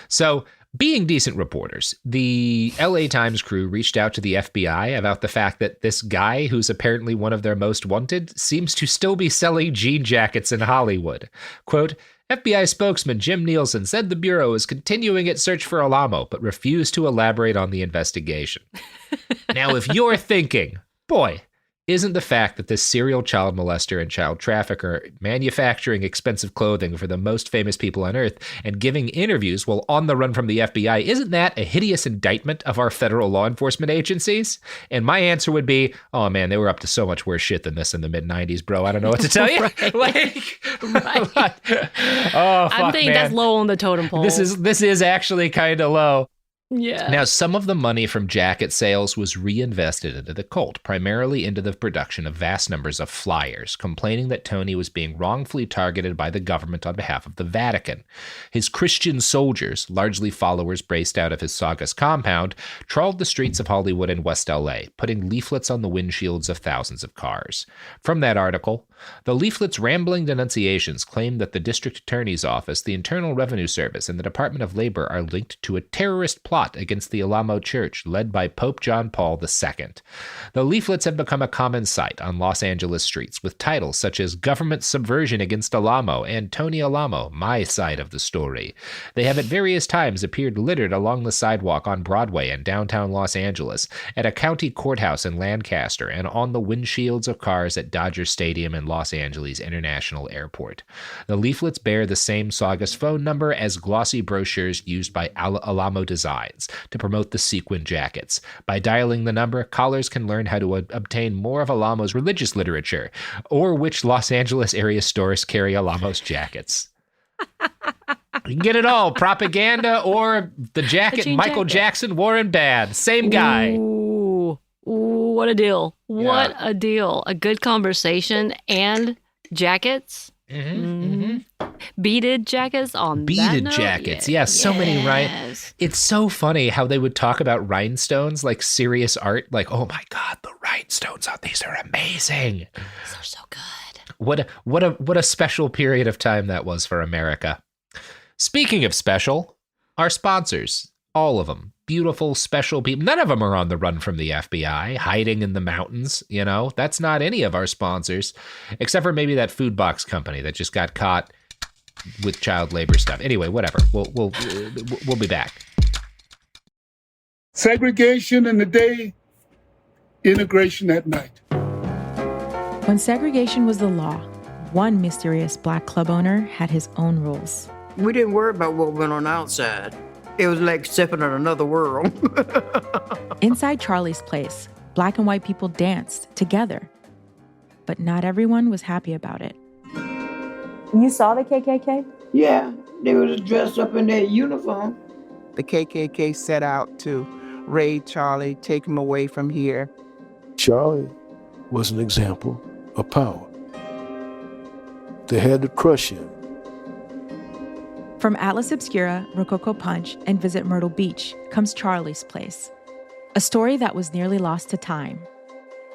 So, being decent reporters, the LA Times crew reached out to the FBI about the fact that this guy, who's apparently one of their most wanted, seems to still be selling jean jackets in Hollywood. Quote, FBI spokesman Jim Nielsen said the Bureau is continuing its search for Alamo, but refused to elaborate on the investigation. Now, if you're thinking, boy, isn't the fact that this serial child molester and child trafficker manufacturing expensive clothing for the most famous people on earth and giving interviews while on the run from the FBI, isn't that a hideous indictment of our federal law enforcement agencies? And my answer would be, oh man, they were up to so much worse shit than this in the mid-90s, bro. I don't know what to tell you. Right. Oh, fuck, I'm thinking man. that's low on the totem pole. This is actually kind of low. Yeah. Now, some of the money from jacket sales was reinvested into the cult, primarily into the production of vast numbers of flyers, complaining that Tony was being wrongfully targeted by the government on behalf of the Vatican. His Christian soldiers, largely followers based out of his Saugus compound, trawled the streets of Hollywood and West LA, putting leaflets on the windshields of thousands of cars. From that article, the leaflet's rambling denunciations claim that the district attorney's office, the Internal Revenue Service, and the Department of Labor are linked to a terrorist plot against the Alamo Church, led by Pope John Paul II. The leaflets have become a common sight on Los Angeles streets, with titles such as Government Subversion Against Alamo and Tony Alamo, My Side of the Story. They have at various times appeared littered along the sidewalk on Broadway in downtown Los Angeles, at a county courthouse in Lancaster, and on the windshields of cars at Dodger Stadium and Los Angeles International Airport. The leaflets bear the same Saugus phone number as glossy brochures used by Alamo Designs to promote the sequin jackets. By dialing the number, callers can learn how to obtain more of Alamo's religious literature, or which Los Angeles area stores carry Alamo's jackets. You can get it all, propaganda or the jacket Michael Jackson wore in Bad. Same guy. Ooh, what a deal. What a deal. A good conversation and jackets. Beaded jackets on Beaded that note? jackets. Yeah, so many, right? It's so funny how they would talk about rhinestones, like serious art. Like, oh my God, the rhinestones on these are amazing. They're so good. What a special period of time that was for America. Speaking of special, our sponsors, all of them, beautiful, special people. None of them are on the run from the FBI, hiding in the mountains. You know, that's not any of our sponsors, except for maybe that food box company that just got caught with child labor stuff. Anyway, whatever. We'll be back. Segregation in the day, integration at night. When segregation was the law, one mysterious black club owner had his own rules. We didn't worry about what went on outside. It was like stepping in another world. Inside Charlie's place, black and white people danced together. But not everyone was happy about it. You saw the KKK? Yeah, they was dressed up in their uniform. The KKK set out to raid Charlie, take him away from here. Charlie was an example of power. They had to crush him. From Atlas Obscura, Rococo Punch, and Visit Myrtle Beach comes Charlie's Place, a story that was nearly lost to time.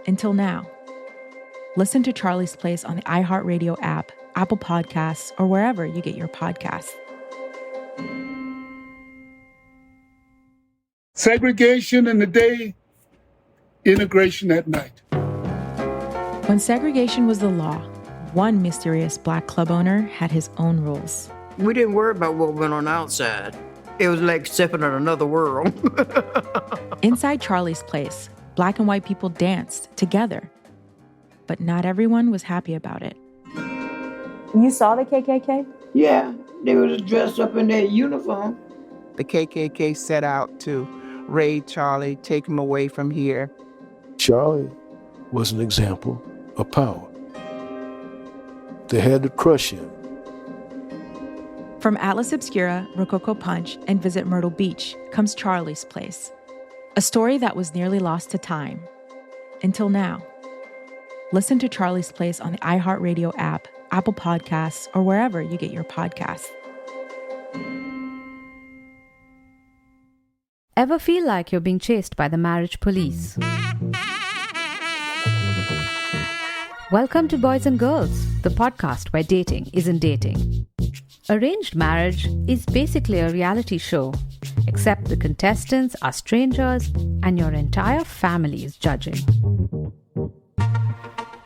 Until now. Listen to Charlie's Place on the iHeartRadio app, Apple Podcasts, or wherever you get your podcasts. Segregation in the day, integration at night. When segregation was the law, one mysterious black club owner had his own rules. We didn't worry about what went on outside. It was like stepping in another world. Inside Charlie's Place, black and white people danced together. But not everyone was happy about it. You saw the KKK? Yeah, they was dressed up in their uniform. The KKK set out to raid Charlie, take him away from here. Charlie was an example of power. They had to crush him. From Atlas Obscura, Rococo Punch, and Visit Myrtle Beach comes Charlie's Place, a story that was nearly lost to time. Until now. Listen to Charlie's Place on the iHeartRadio app, Apple Podcasts, or wherever you get your podcasts. Ever feel like you're being chased by the marriage police? Welcome to Boys and Girls, the podcast where dating isn't dating. Arranged marriage is basically a reality show, except the contestants are strangers and your entire family is judging.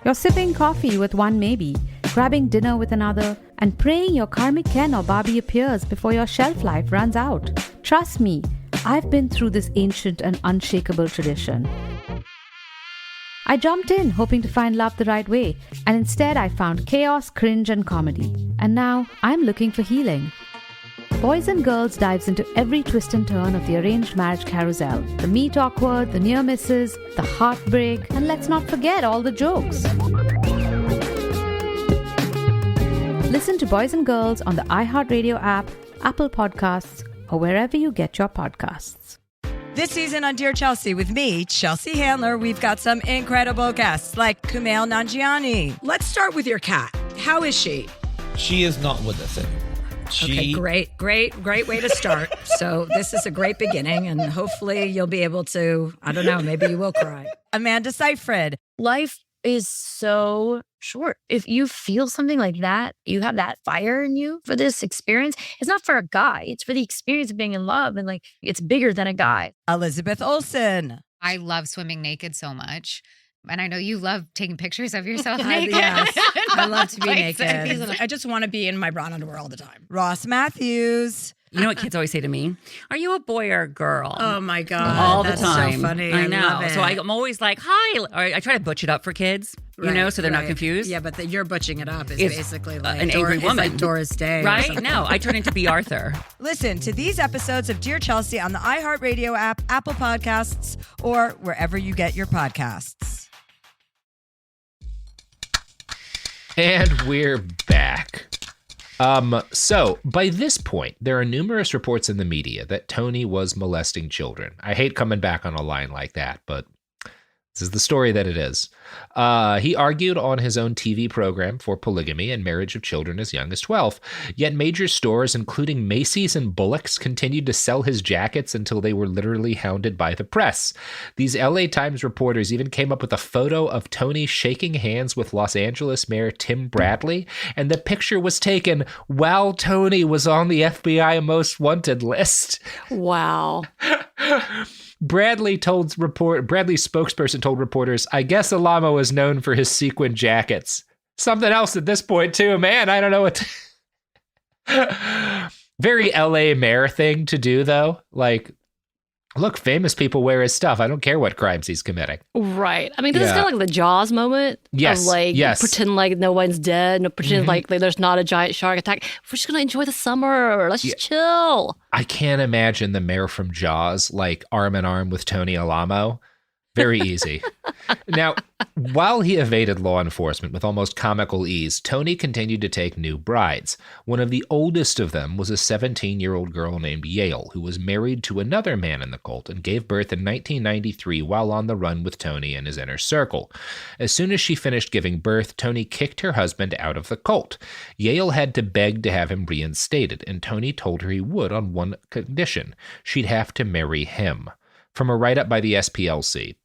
You're sipping coffee with one maybe, grabbing dinner with another, and praying your karmic Ken or Barbie appears before your shelf life runs out. Trust me, I've been through this ancient and unshakable tradition. I jumped in hoping to find love the right way, and instead I found chaos, cringe, and comedy. And now I'm looking for healing. Boys and Girls dives into every twist and turn of the arranged marriage carousel. The meet awkward, the near misses, the heartbreak, and let's not forget all the jokes. Listen to Boys and Girls on the iHeartRadio app, Apple Podcasts, or wherever you get your podcasts. This season on Dear Chelsea with me, Chelsea Handler, we've got some incredible guests like Kumail Nanjiani. Let's start with your cat. How is she? She is not with us anymore. Okay, great way to start. So this is a great beginning, and hopefully you'll be able to, I don't know, maybe you will cry. Amanda Seyfried. Life is so short. If you feel something like that, you have that fire in you for this experience. It's not for a guy. It's for the experience of being in love, and like it's bigger than a guy. Elizabeth Olsen. I love swimming naked so much. And I know you love taking pictures of yourself naked. Yes. I love to be Like naked. I just want to be in my bra and underwear all the time. Ross Matthews. You know what kids always say to me? Are you a boy or a girl? Oh my God. All that's the time. so funny. I know. love it. So I'm always like, hi. Or I try to butch it up for kids, so they're not confused. Yeah, but you're butching it up. It's basically like an angry woman. It's like Doris Day. Right? No, I turn into B. Arthur. Listen to these episodes of Dear Chelsea on the iHeartRadio app, Apple Podcasts, or wherever you get your podcasts. And we're back. So by this point, there are numerous reports in the media that Tony was molesting children. I hate coming back on a line like that, but this is the story that it is. He argued on his own TV program for polygamy and marriage of children as young as 12. Yet major stores, including Macy's and Bullock's, continued to sell his jackets until they were literally hounded by the press. These LA Times reporters even came up with a photo of Tony shaking hands with Los Angeles Mayor Tim Bradley, and the picture was taken while Tony was on the FBI Most Wanted list. Wow. Bradley's spokesperson told reporters, I guess Alamo is known for his sequin jackets. Something else at this point, too. Man, I don't know what Very LA mayor thing to do, though. Like, look, famous people wear his stuff. I don't care what crimes he's committing. Right. I mean, this is kind of like the Jaws moment. Yes. Of like, yes. pretend like no one's dead. Pretend like there's not a giant shark attack. We're just going to enjoy the summer. Let's just chill. I can't imagine the mayor from Jaws, like, arm in arm with Tony Alamo. Very easy. Now, while he evaded law enforcement with almost comical ease, Tony continued to take new brides. One of the oldest of them was a 17-year-old girl named Yale, who was married to another man in the cult and gave birth in 1993 while on the run with Tony and his inner circle. As soon as she finished giving birth, Tony kicked her husband out of the cult. Yale had to beg to have him reinstated, and Tony told her he would on one condition: she'd have to marry him. From a write-up by the SPLC,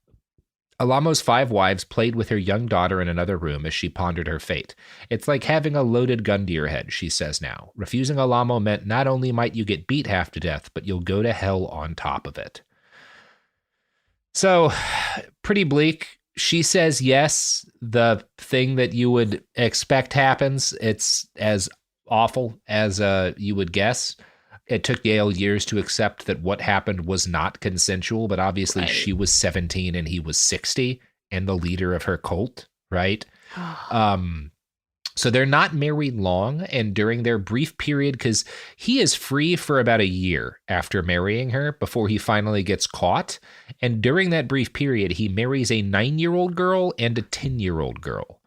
Alamo's 5 wives played with her young daughter in another room as she pondered her fate. It's like having a loaded gun to your head, she says now. Refusing Alamo meant not only might you get beat half to death, but you'll go to hell on top of it. So, pretty bleak. She says yes, the thing that you would expect happens. It's as awful as you would guess. It took Yale years to accept that what happened was not consensual, but obviously she was 17 and he was 60 and the leader of her cult, right? So they're not married long, and during their brief period, because he is free for about a year after marrying her before he finally gets caught, and during that brief period, he marries a 9-year-old girl and a 10-year-old girl.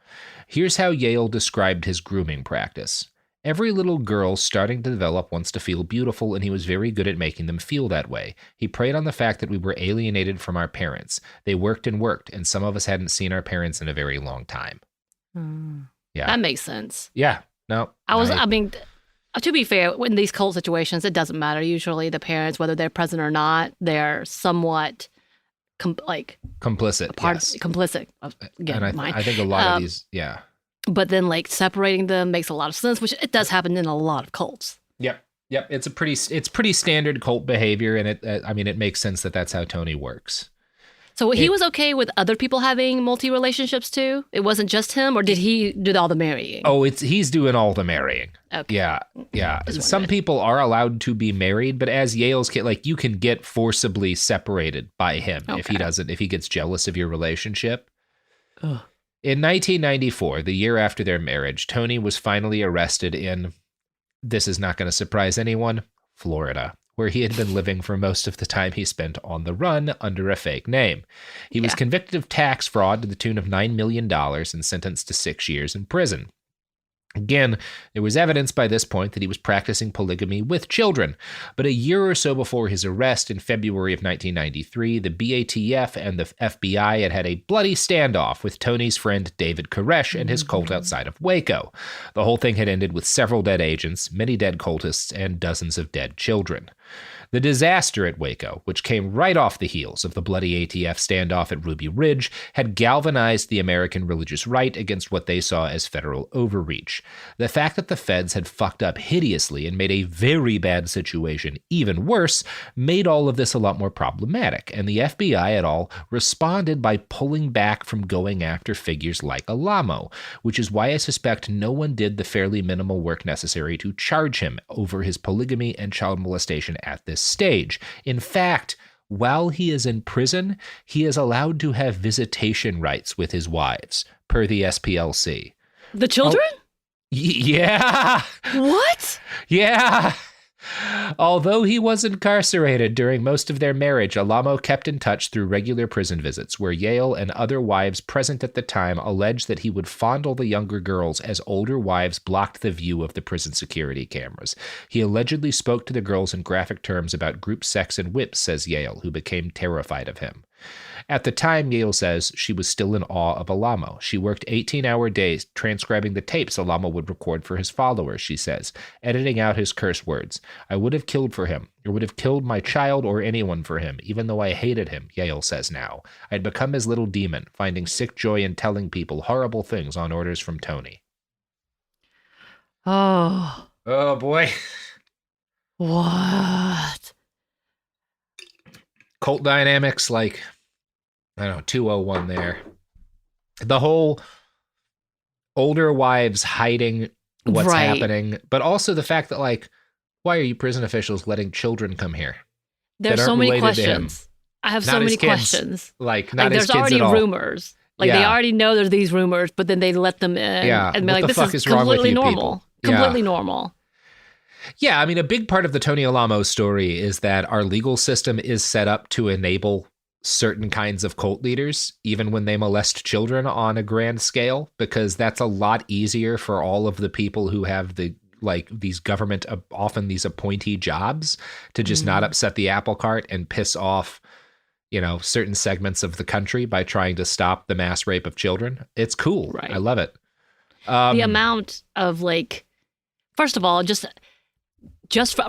Here's how Yale described his grooming practice. Every little girl starting to develop wants to feel beautiful, and he was very good at making them feel that way. He preyed on the fact that we were alienated from our parents. They worked and worked, and some of us hadn't seen our parents in a very long time. Yeah. That makes sense. Yeah. No. I mean, to be fair, in these cult situations, it doesn't matter. Usually the parents, whether they're present or not, they're somewhat complicit. Complicit. Again, and I think a lot of these, yeah. But then, like, separating them makes a lot of sense, which it does happen in a lot of cults. Yep. It's pretty standard cult behavior, and it makes sense that that's how Tony works. So he was okay with other people having multi-relationships too? It wasn't just him, or did he do all the marrying? Oh, he's doing all the marrying. Okay. Yeah. Some people are allowed to be married, but as Yale's kid, like, you can get forcibly separated by him if he gets jealous of your relationship. Ugh. In 1994, the year after their marriage, Tony was finally arrested in, this is not going to surprise anyone, Florida, where he had been living for most of the time he spent on the run under a fake name. He was convicted of tax fraud to the tune of $9 million and sentenced to 6 years in prison. Again, there was evidence by this point that he was practicing polygamy with children, but a year or so before his arrest in February of 1993, the BATF and the FBI had a bloody standoff with Tony's friend David Koresh and his cult outside of Waco. The whole thing had ended with several dead agents, many dead cultists, and dozens of dead children. The disaster at Waco, which came right off the heels of the bloody ATF standoff at Ruby Ridge, had galvanized the American religious right against what they saw as federal overreach. The fact that the feds had fucked up hideously and made a very bad situation even worse made all of this a lot more problematic, and the FBI et al. Responded by pulling back from going after figures like Alamo, which is why I suspect no one did the fairly minimal work necessary to charge him over his polygamy and child molestation at this stage. In fact, while he is in prison, he is allowed to have visitation rights with his wives, per the SPLC. The children? Yeah. What? Yeah. Although he was incarcerated during most of their marriage, Alamo kept in touch through regular prison visits, where Yale and other wives present at the time alleged that he would fondle the younger girls as older wives blocked the view of the prison security cameras. He allegedly spoke to the girls in graphic terms about group sex and whips, says Yale, who became terrified of him. At the time, Yale says she was still in awe of Alamo. She worked 18-hour days transcribing the tapes Alamo would record for his followers, she says, editing out his curse words. I would have killed for him, or would have killed my child or anyone for him, even though I hated him, Yale says now. I'd become his little demon, finding sick joy in telling people horrible things on orders from Tony. Oh. Oh, boy. What? Cult dynamics, like, I don't know, 201 there. The whole older wives hiding what's happening, but also the fact that, like, why are you prison officials letting children come here? There's so many questions. I have so many questions. Like, not there's his kids already at all. rumors. Like, they already know there's these rumors, but then they let them in. Yeah. And be What like, the fuck this is wrong with completely you normal. people? Completely normal. Yeah, I mean, a big part of the Tony Alamo story is that our legal system is set up to enable certain kinds of cult leaders, even when they molest children on a grand scale, because that's a lot easier for all of the people who have these government, often these appointee jobs, to just not upset the apple cart and piss off, certain segments of the country by trying to stop the mass rape of children. It's cool. Right. I love it. The amount of first of all, just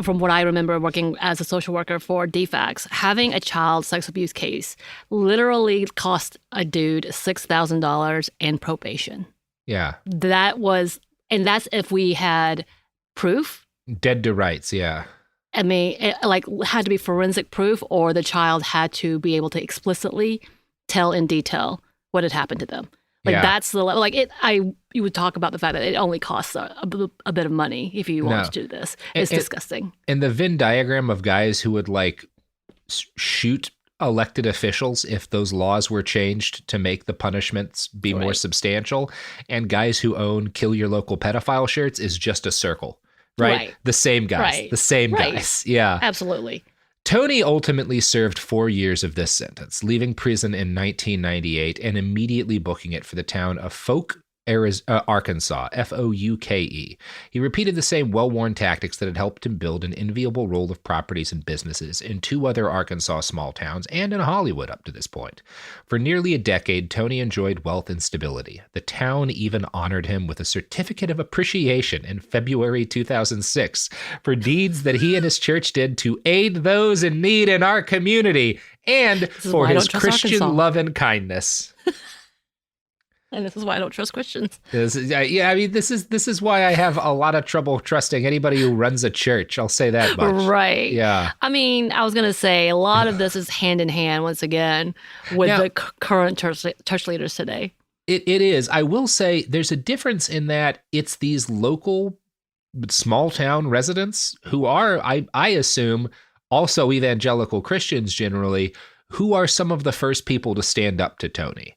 from what I remember working as a social worker for DFACS, having a child sex abuse case literally cost a dude $6,000 and probation. Yeah. And that's if we had proof. Dead to rights, yeah. I mean, it, had to be forensic proof, or the child had to be able to explicitly tell in detail what had happened to them. That's the level. You would talk about the fact that it only costs a bit of money if you want to do this. It's disgusting. And the Venn diagram of guys who would shoot elected officials if those laws were changed to make the punishments be more substantial, and guys who own kill your local pedophile shirts is just a circle, right? The same guys, the same guys. Yeah, absolutely. Tony ultimately served 4 years of this sentence, leaving prison in 1998 and immediately booking it for the town of Arkansas, Fouke. He repeated the same well-worn tactics that had helped him build an enviable roll of properties and businesses in 2 other Arkansas small towns and in Hollywood up to this point. For nearly a decade, Tony enjoyed wealth and stability. The town even honored him with a certificate of appreciation in February 2006 for deeds that he and his church did to aid those in need in our community and for his Christian love and kindness. And this is why I don't trust Christians. This is why I have a lot of trouble trusting anybody who runs a church. I'll say that much. Right. Yeah. I mean, I was going to say a lot of this is hand in hand, once again, with the current church leaders today. It is. I will say there's a difference in that it's these local small town residents who are, I assume, also evangelical Christians generally, who are some of the first people to stand up to Tony.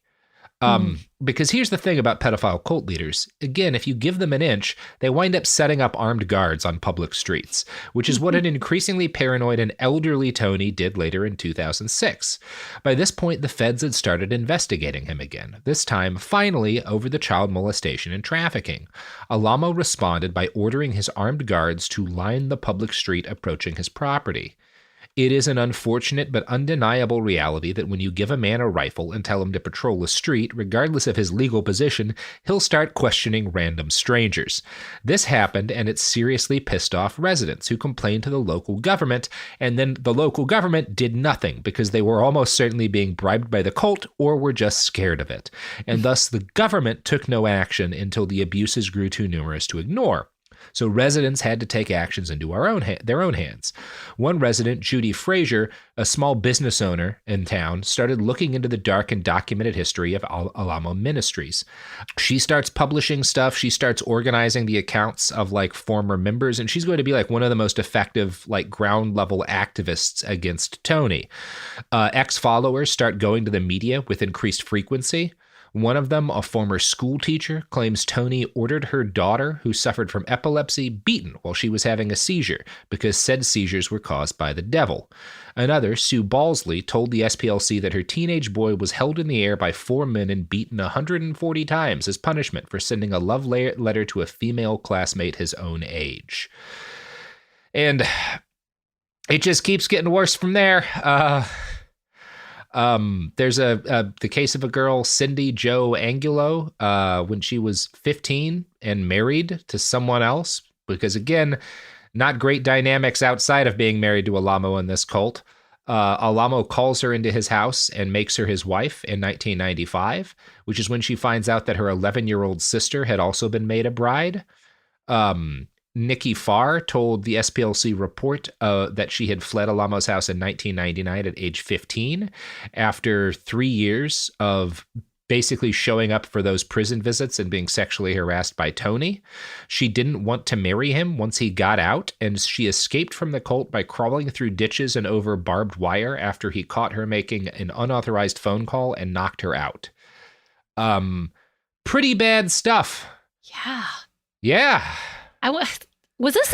Because here's the thing about pedophile cult leaders. Again, if you give them an inch, they wind up setting up armed guards on public streets, which is what an increasingly paranoid and elderly Tony did later in 2006. By this point, the feds had started investigating him again, this time, finally, over the child molestation and trafficking. Alamo responded by ordering his armed guards to line the public street approaching his property. It is an unfortunate but undeniable reality that when you give a man a rifle and tell him to patrol a street, regardless of his legal position, he'll start questioning random strangers. This happened, and it seriously pissed off residents who complained to the local government, and then the local government did nothing because they were almost certainly being bribed by the cult or were just scared of it. And thus the government took no action until the abuses grew too numerous to ignore. So residents had to take actions into their own hands. One resident, Judy Frazier, a small business owner in town, started looking into the dark and documented history of Alamo Ministries. She starts publishing stuff. She starts organizing the accounts of like former members, and she's going to be like one of the most effective like ground level activists against Tony. Ex-followers start going to the media with increased frequency. One of them, a former school teacher, claims Tony ordered her daughter, who suffered from epilepsy, beaten while she was having a seizure because said seizures were caused by the devil. Another, Sue Balsley, told the SPLC that her teenage boy was held in the air by 4 men and beaten 140 times as punishment for sending a love letter to a female classmate his own age. And it just keeps getting worse from there. There's the case of a girl, Cindy Jo Angulo, when she was 15 and married to someone else, because again, not great dynamics outside of being married to Alamo in this cult. Alamo calls her into his house and makes her his wife in 1995, which is when she finds out that her 11-year-old sister had also been made a bride. Nikki Farr told the SPLC report that she had fled Alamo's house in 1999 at age 15 after 3 years of basically showing up for those prison visits and being sexually harassed by Tony. She didn't want to marry him once he got out, and she escaped from the cult by crawling through ditches and over barbed wire after he caught her making an unauthorized phone call and knocked her out. Pretty bad stuff. Yeah. Yeah. Was this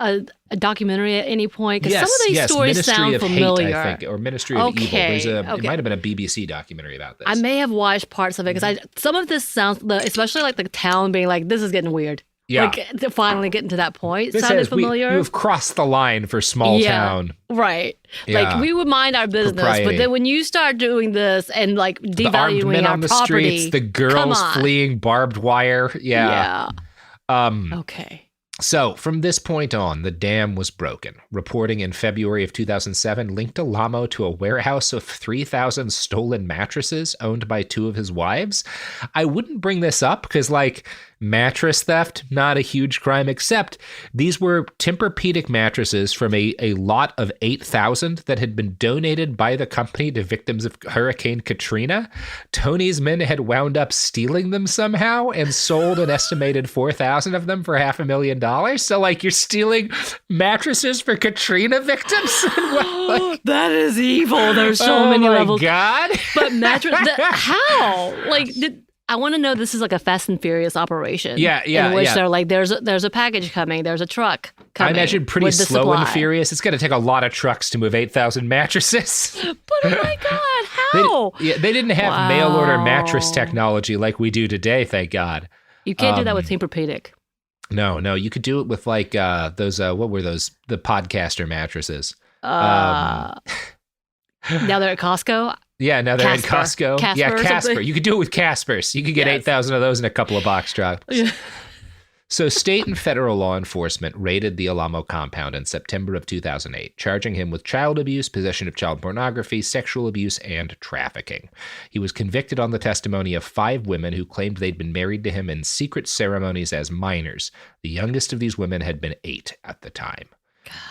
a documentary at any point? Because some of these stories Ministry sound of familiar. Hate, I think, or Ministry of Evil. It might have been a BBC documentary about this. I may have watched parts of it because some of this sounds, especially like the town being like, this is getting weird. Yeah. Like to finally getting to that point. This sounded familiar. You have crossed the line for small town. Right. Yeah. Like we would mind our business, Propriety. but then when you start doing this and like The armed devaluing men our on the property, streets, the girls fleeing barbed wire. Yeah. Okay. So, from this point on, the dam was broken. Reporting in February of 2007 linked Alamo to a warehouse of 3,000 stolen mattresses owned by 2 of his wives. I wouldn't bring this up because, like, mattress theft, not a huge crime, except these were Tempur-Pedic mattresses from a lot of 8,000 that had been donated by the company to victims of Hurricane Katrina. Tony's men had wound up stealing them somehow and sold an estimated 4,000 of them for $500,000. So, like, you're stealing mattresses for Katrina victims? That is evil. There's so many levels. Oh, my God. But how? Like, I want to know this is like a Fast and Furious operation. Yeah. In which they're like, there's a package coming, there's a truck coming. I imagine pretty with the slow supply. and furious. It's going to take a lot of trucks to move 8,000 mattresses. But oh my God, how? They didn't have mail order mattress technology like we do today, thank God. You can't do that with Tempur-Pedic. No, you could do it with like those, what were those? The podcaster mattresses. Now they're at Costco. Yeah, now they're Casper. at Costco. Casper Yeah, or Casper. something. You could do it with Caspers. You could get 8,000 of those in a couple of box trucks. Yeah. So state and federal law enforcement raided the Alamo compound in September of 2008, charging him with child abuse, possession of child pornography, sexual abuse, and trafficking. He was convicted on the testimony of 5 women who claimed they'd been married to him in secret ceremonies as minors. The youngest of these women had been 8 at the time.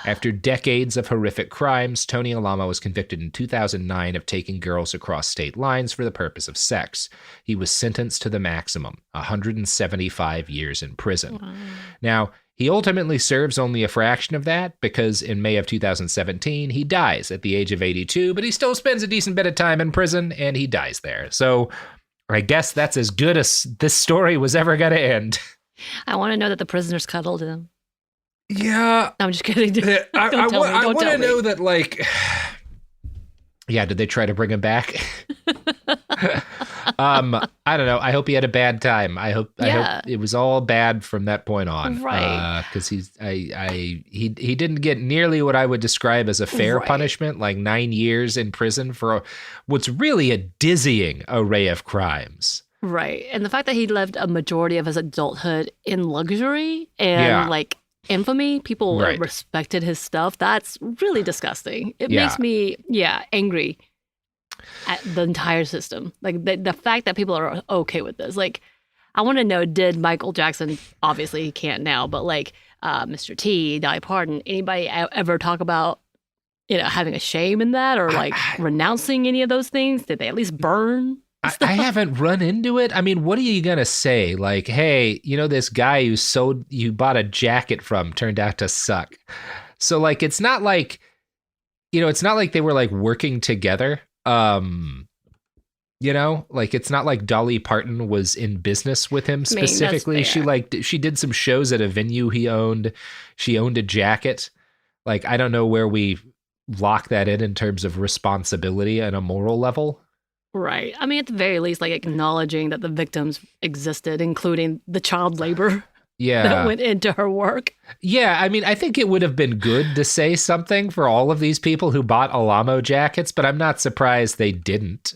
After decades of horrific crimes, Tony Alamo was convicted in 2009 of taking girls across state lines for the purpose of sex. He was sentenced to the maximum, 175 years in prison. Wow. Now, he ultimately serves only a fraction of that because in May of 2017, he dies at the age of 82, but he still spends a decent bit of time in prison and he dies there. So I guess that's as good as this story was ever going to end. I want to know that the prisoners cuddled him. Yeah. No, I'm just kidding. I want to know that, like, yeah, did they try to bring him back? I don't know. I hope he had a bad time. I hope it was all bad from that point on. Right. Because he didn't get nearly what I would describe as a fair punishment, like 9 years in prison for what's really a dizzying array of crimes. Right. And the fact that he lived a majority of his adulthood in luxury and like infamy, people respected his stuff. That's really disgusting. It makes me, angry at the entire system. Like the fact that people are okay with this. Like, I want to know, did Michael Jackson, obviously he can't now, but like Mr. T, Dolly Parton, anybody ever talk about, having a shame in that or like renouncing any of those things? Did they at least burn? I haven't run into it. I mean, what are you going to say? Like, hey, this guy you bought a jacket from turned out to suck. So like, it's not like, it's not like they were like working together. Like, it's not like Dolly Parton was in business with him specifically. She did some shows at a venue he owned. She owned a jacket. Like, I don't know where we lock that in terms of responsibility and a moral level. Right. I mean, at the very least, like acknowledging that the victims existed, including the child labor that went into her work. Yeah. I mean, I think it would have been good to say something for all of these people who bought Alamo jackets, but I'm not surprised they didn't.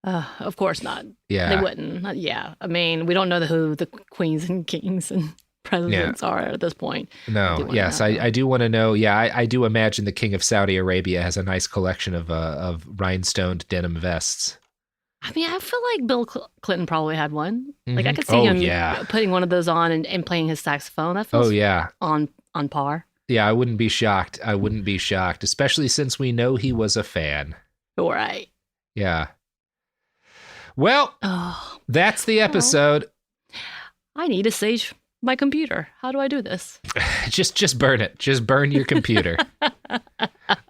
Of course not. Yeah. They wouldn't. I mean, we don't know who the queens and kings and presidents are at this point. No. Yes. I do want to know. Yeah. I do imagine the king of Saudi Arabia has a nice collection of rhinestoned denim vests. I mean, I feel like Bill Clinton probably had one. Like, I could see him putting one of those on and playing his saxophone. That feels on par. Yeah, I wouldn't be shocked. Especially since we know he was a fan. Right. Yeah. Well, that's the episode. I need to sage my computer. How do I do this? Just burn it. Just burn your computer.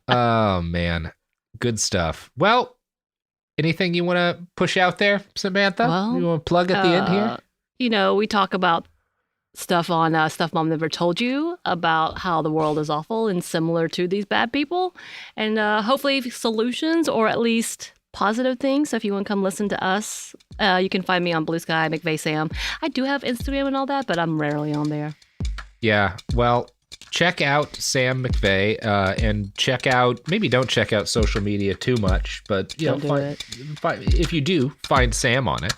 Oh, man. Good stuff. Well, anything you want to push out there, Samantha? Well, you want to plug at the end here? We talk about stuff on Stuff Mom Never Told You about how the world is awful and similar to these bad people. And hopefully solutions or at least positive things. So if you want to come listen to us, you can find me on Blue Sky, McVeigh Sam. I do have Instagram and all that, but I'm rarely on there. Yeah, well, check out Sam McVeigh and maybe don't check out social media too much, but if you do, find Sam on it.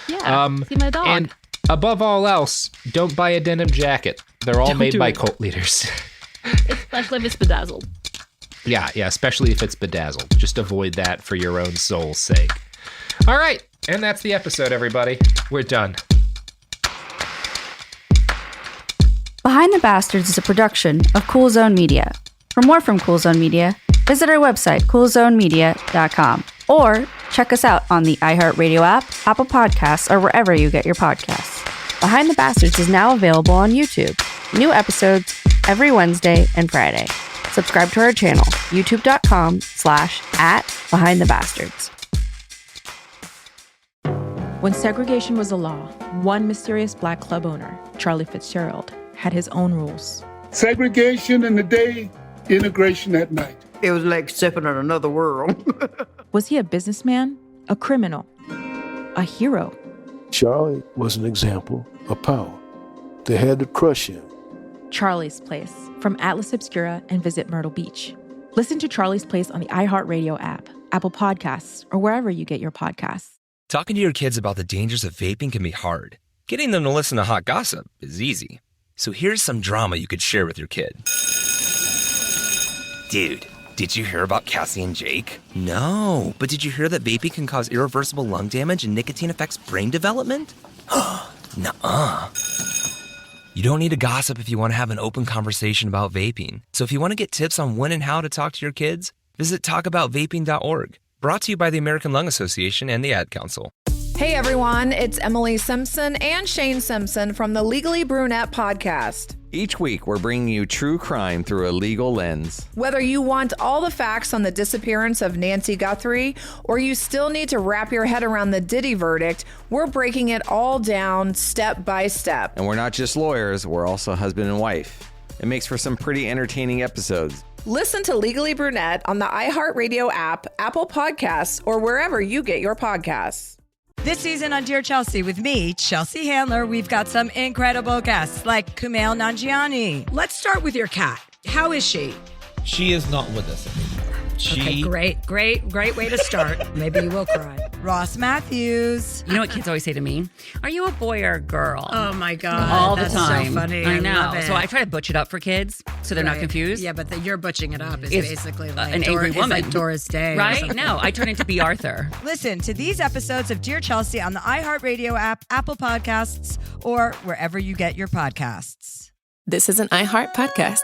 Yeah, see my dog. And above all else, don't buy a denim jacket. They're all made by cult leaders. Especially if it's bedazzled. Yeah, especially if it's bedazzled. Just avoid that for your own soul's sake. All right, and that's the episode, everybody. We're done. Behind the Bastards is a production of Cool Zone Media. For more from Cool Zone Media, visit our website, coolzonemedia.com, or check us out on the iHeartRadio app, Apple Podcasts, or wherever you get your podcasts. Behind the Bastards is now available on YouTube. New episodes every Wednesday and Friday. Subscribe to our channel, youtube.com/@BehindTheBastards. When segregation was a law, one mysterious black club owner, Charlie Fitzgerald, had his own rules. Segregation in the day, integration at night. It was like stepping in another world. Was he a businessman, a criminal, a hero? Charlie was an example of power. They had to crush him. Charlie's Place, from Atlas Obscura and Visit Myrtle Beach. Listen to Charlie's Place on the iHeartRadio app, Apple Podcasts, or wherever you get your podcasts. Talking to your kids about the dangers of vaping can be hard. Getting them to listen to hot gossip is easy. So here's some drama you could share with your kid. Dude, did you hear about Cassie and Jake? No, but did you hear that vaping can cause irreversible lung damage and nicotine affects brain development? Nuh-uh. You don't need to gossip if you want to have an open conversation about vaping. So if you want to get tips on when and how to talk to your kids, visit talkaboutvaping.org. Brought to you by the American Lung Association and the Ad Council. Hey everyone, it's Emily Simpson and Shane Simpson from the Legally Brunette podcast. Each week, we're bringing you true crime through a legal lens. Whether you want all the facts on the disappearance of Nancy Guthrie or you still need to wrap your head around the Diddy verdict, we're breaking it all down step by step. And we're not just lawyers, we're also husband and wife. It makes for some pretty entertaining episodes. Listen to Legally Brunette on the iHeartRadio app, Apple Podcasts, or wherever you get your podcasts. This season on Dear Chelsea with me, Chelsea Handler, we've got some incredible guests like Kumail Nanjiani. Let's start with your cat. How is she? She is not with us anymore. Okay, great way to start. Maybe you will cry. Ross Matthews. You know what kids always say to me? Are you a boy or a girl? Oh my God. All that's the time. So funny. I know. love it. So I try to butch it up for kids so they're not confused. Yeah, but you're butching it up is It's basically like an angry woman. It's like Doris Day. or Right? something. No, I turn into B. Arthur. Listen to these episodes of Dear Chelsea on the iHeartRadio app, Apple Podcasts, or wherever you get your podcasts. This is an iHeart podcast.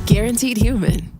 Guaranteed human.